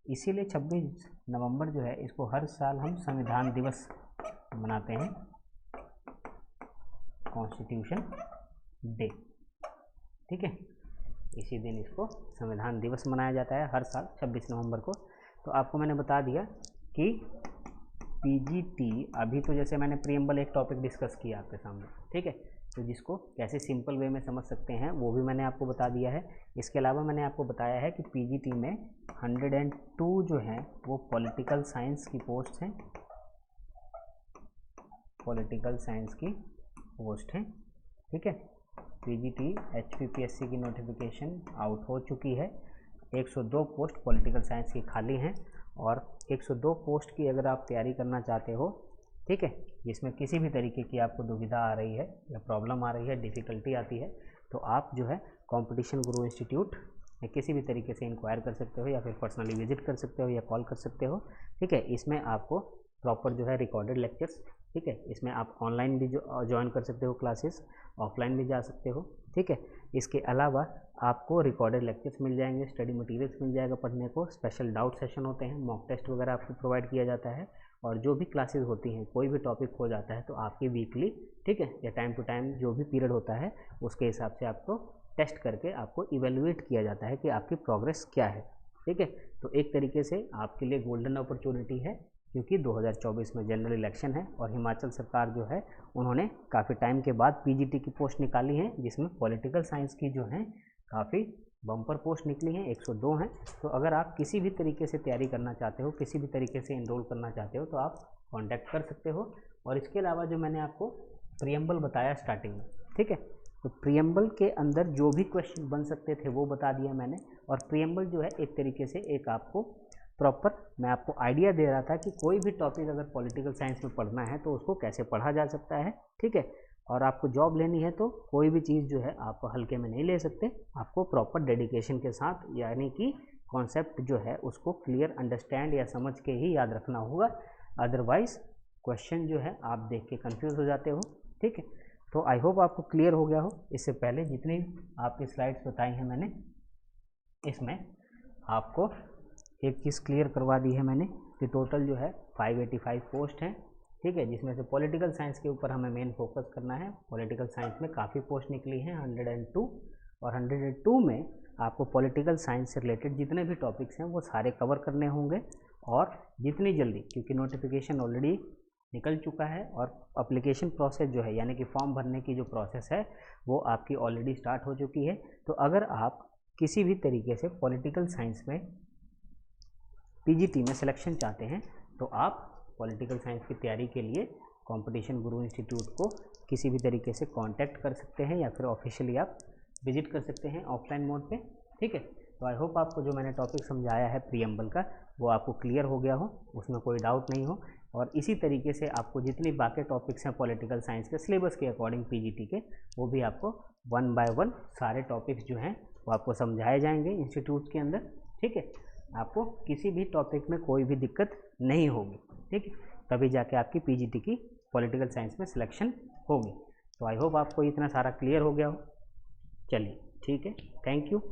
इसीलिए 26 नवंबर जो है इसको हर साल हम संविधान दिवस मनाते हैं, कॉन्स्टिट्यूशन डे, ठीक है, इसी दिन इसको संविधान दिवस मनाया जाता है हर साल 26 नवंबर को। तो आपको मैंने बता दिया कि पीजीटी, अभी तो जैसे मैंने प्रीएम्बल एक टॉपिक डिस्कस किया आपके सामने, ठीक है, तो जिसको कैसे सिंपल वे में समझ सकते हैं वो भी मैंने आपको बता दिया है। इसके अलावा मैंने आपको बताया है कि पीजीटी में 102 जो हैं वो पॉलिटिकल साइंस की पोस्ट हैं, पॉलिटिकल साइंस की पोस्ट हैं, ठीक है। पीजीटी एचपीपीएससी की नोटिफिकेशन आउट हो चुकी है, 102 पोस्ट पॉलिटिकल साइंस की खाली हैं और 102 पोस्ट की अगर आप तैयारी करना चाहते हो, ठीक है, जिसमें किसी भी तरीके की आपको दुविधा आ रही है या प्रॉब्लम आ रही है, डिफ़िकल्टी आती है, तो आप जो है कंपटीशन गुरु इंस्टीट्यूट में किसी भी तरीके से इंक्वायर कर सकते हो या फिर पर्सनली विजिट कर सकते हो या कॉल कर सकते हो, ठीक है। इसमें आपको प्रॉपर जो है रिकॉर्डेड लेक्चर्स, ठीक है, इसमें आप ऑनलाइन भी ज्वाइन कर सकते हो क्लासेस, ऑफलाइन भी जा सकते हो, ठीक है। इसके अलावा आपको रिकॉर्डेड लेक्चर्स मिल जाएंगे, स्टडी मटेरियल्स मिल जाएगा पढ़ने को, स्पेशल डाउट सेशन होते हैं, मॉक टेस्ट वगैरह आपको प्रोवाइड किया जाता है, और जो भी क्लासेस होती हैं, कोई भी टॉपिक हो जाता है तो आपकी वीकली, ठीक है, या टाइम टू टाइम जो भी पीरियड होता है उसके हिसाब से आपको टेस्ट करके आपको इवेलुएट किया जाता है कि आपकी प्रोग्रेस क्या है, ठीक है। तो एक तरीके से आपके लिए गोल्डन अपॉर्चुनिटी है, क्योंकि 2024 में जनरल इलेक्शन है और हिमाचल सरकार जो है उन्होंने काफ़ी टाइम के बाद पीजीटी की पोस्ट निकाली हैं, जिसमें पॉलिटिकल साइंस की जो हैं काफ़ी बम्पर पोस्ट निकली हैं, 102 हैं। तो अगर आप किसी भी तरीके से तैयारी करना चाहते हो, किसी भी तरीके से एनरोल करना चाहते हो तो आप कांटेक्ट कर सकते हो। और इसके अलावा जो मैंने आपको प्रीएम्बल बताया स्टार्टिंग में, ठीक है, तो प्रीएम्बल के अंदर जो भी क्वेश्चन बन सकते थे वो बता दिया मैंने। और प्रीएम्बल जो है एक तरीके से एक आपको प्रॉपर, मैं आपको आइडिया दे रहा था कि कोई भी टॉपिक अगर पॉलिटिकल साइंस में पढ़ना है तो उसको कैसे पढ़ा जा सकता है, ठीक है। और आपको जॉब लेनी है तो कोई भी चीज़ जो है आप हल्के में नहीं ले सकते, आपको प्रॉपर डेडिकेशन के साथ, यानी कि कॉन्सेप्ट जो है उसको क्लियर अंडरस्टैंड या समझ के ही याद रखना होगा, अदरवाइज क्वेश्चन जो है आप देख के कंफ्यूज हो जाते हो, ठीक है। तो आई होप आपको क्लियर हो गया हो। इससे पहले जितनी आपकी स्लाइड्स बताई हैं मैंने, इसमें आपको एक चीज़ क्लियर करवा दी है मैंने कि टोटल जो है 585 पोस्ट हैं, ठीक है, जिसमें से पॉलिटिकल साइंस के ऊपर हमें मेन फोकस करना है। पॉलिटिकल साइंस में काफ़ी पोस्ट निकली हैं 102, और 102 में आपको पॉलिटिकल साइंस से रिलेटेड जितने भी टॉपिक्स हैं वो सारे कवर करने होंगे। और जितनी जल्दी, क्योंकि नोटिफिकेशन ऑलरेडी निकल चुका है और अप्लीकेशन प्रोसेस जो है यानी कि फॉर्म भरने की जो प्रोसेस है वो आपकी ऑलरेडी स्टार्ट हो चुकी है। तो अगर आप किसी भी तरीके से पॉलिटिकल साइंस में पीजीटी में सिलेक्शन चाहते हैं तो आप पॉलिटिकल साइंस की तैयारी के लिए कंपटीशन गुरु इंस्टीट्यूट को किसी भी तरीके से कांटेक्ट कर सकते हैं या फिर ऑफिशियली आप विजिट कर सकते हैं ऑफलाइन मोड पे, ठीक है। तो आई होप आपको जो मैंने टॉपिक समझाया है प्रीएम्बल का वो आपको क्लियर हो गया हो, उसमें कोई डाउट नहीं हो। और इसी तरीके से आपको जितनी बाकी टॉपिक्स हैं पॉलिटिकल साइंस के सिलेबस के अकॉर्डिंग पीजीटी के, वो भी आपको 1 बाय 1 सारे टॉपिक्स जो हैं वो आपको समझाए जाएंगे इंस्टीट्यूट के अंदर, ठीक है। आपको किसी भी टॉपिक में कोई भी दिक्कत नहीं होगी, ठीक है, तभी जाके आपकी पीजीटी की पॉलिटिकल साइंस में सिलेक्शन होगी। तो आई होप आपको इतना सारा क्लियर हो गया हो। चलिए ठीक है, थैंक यू।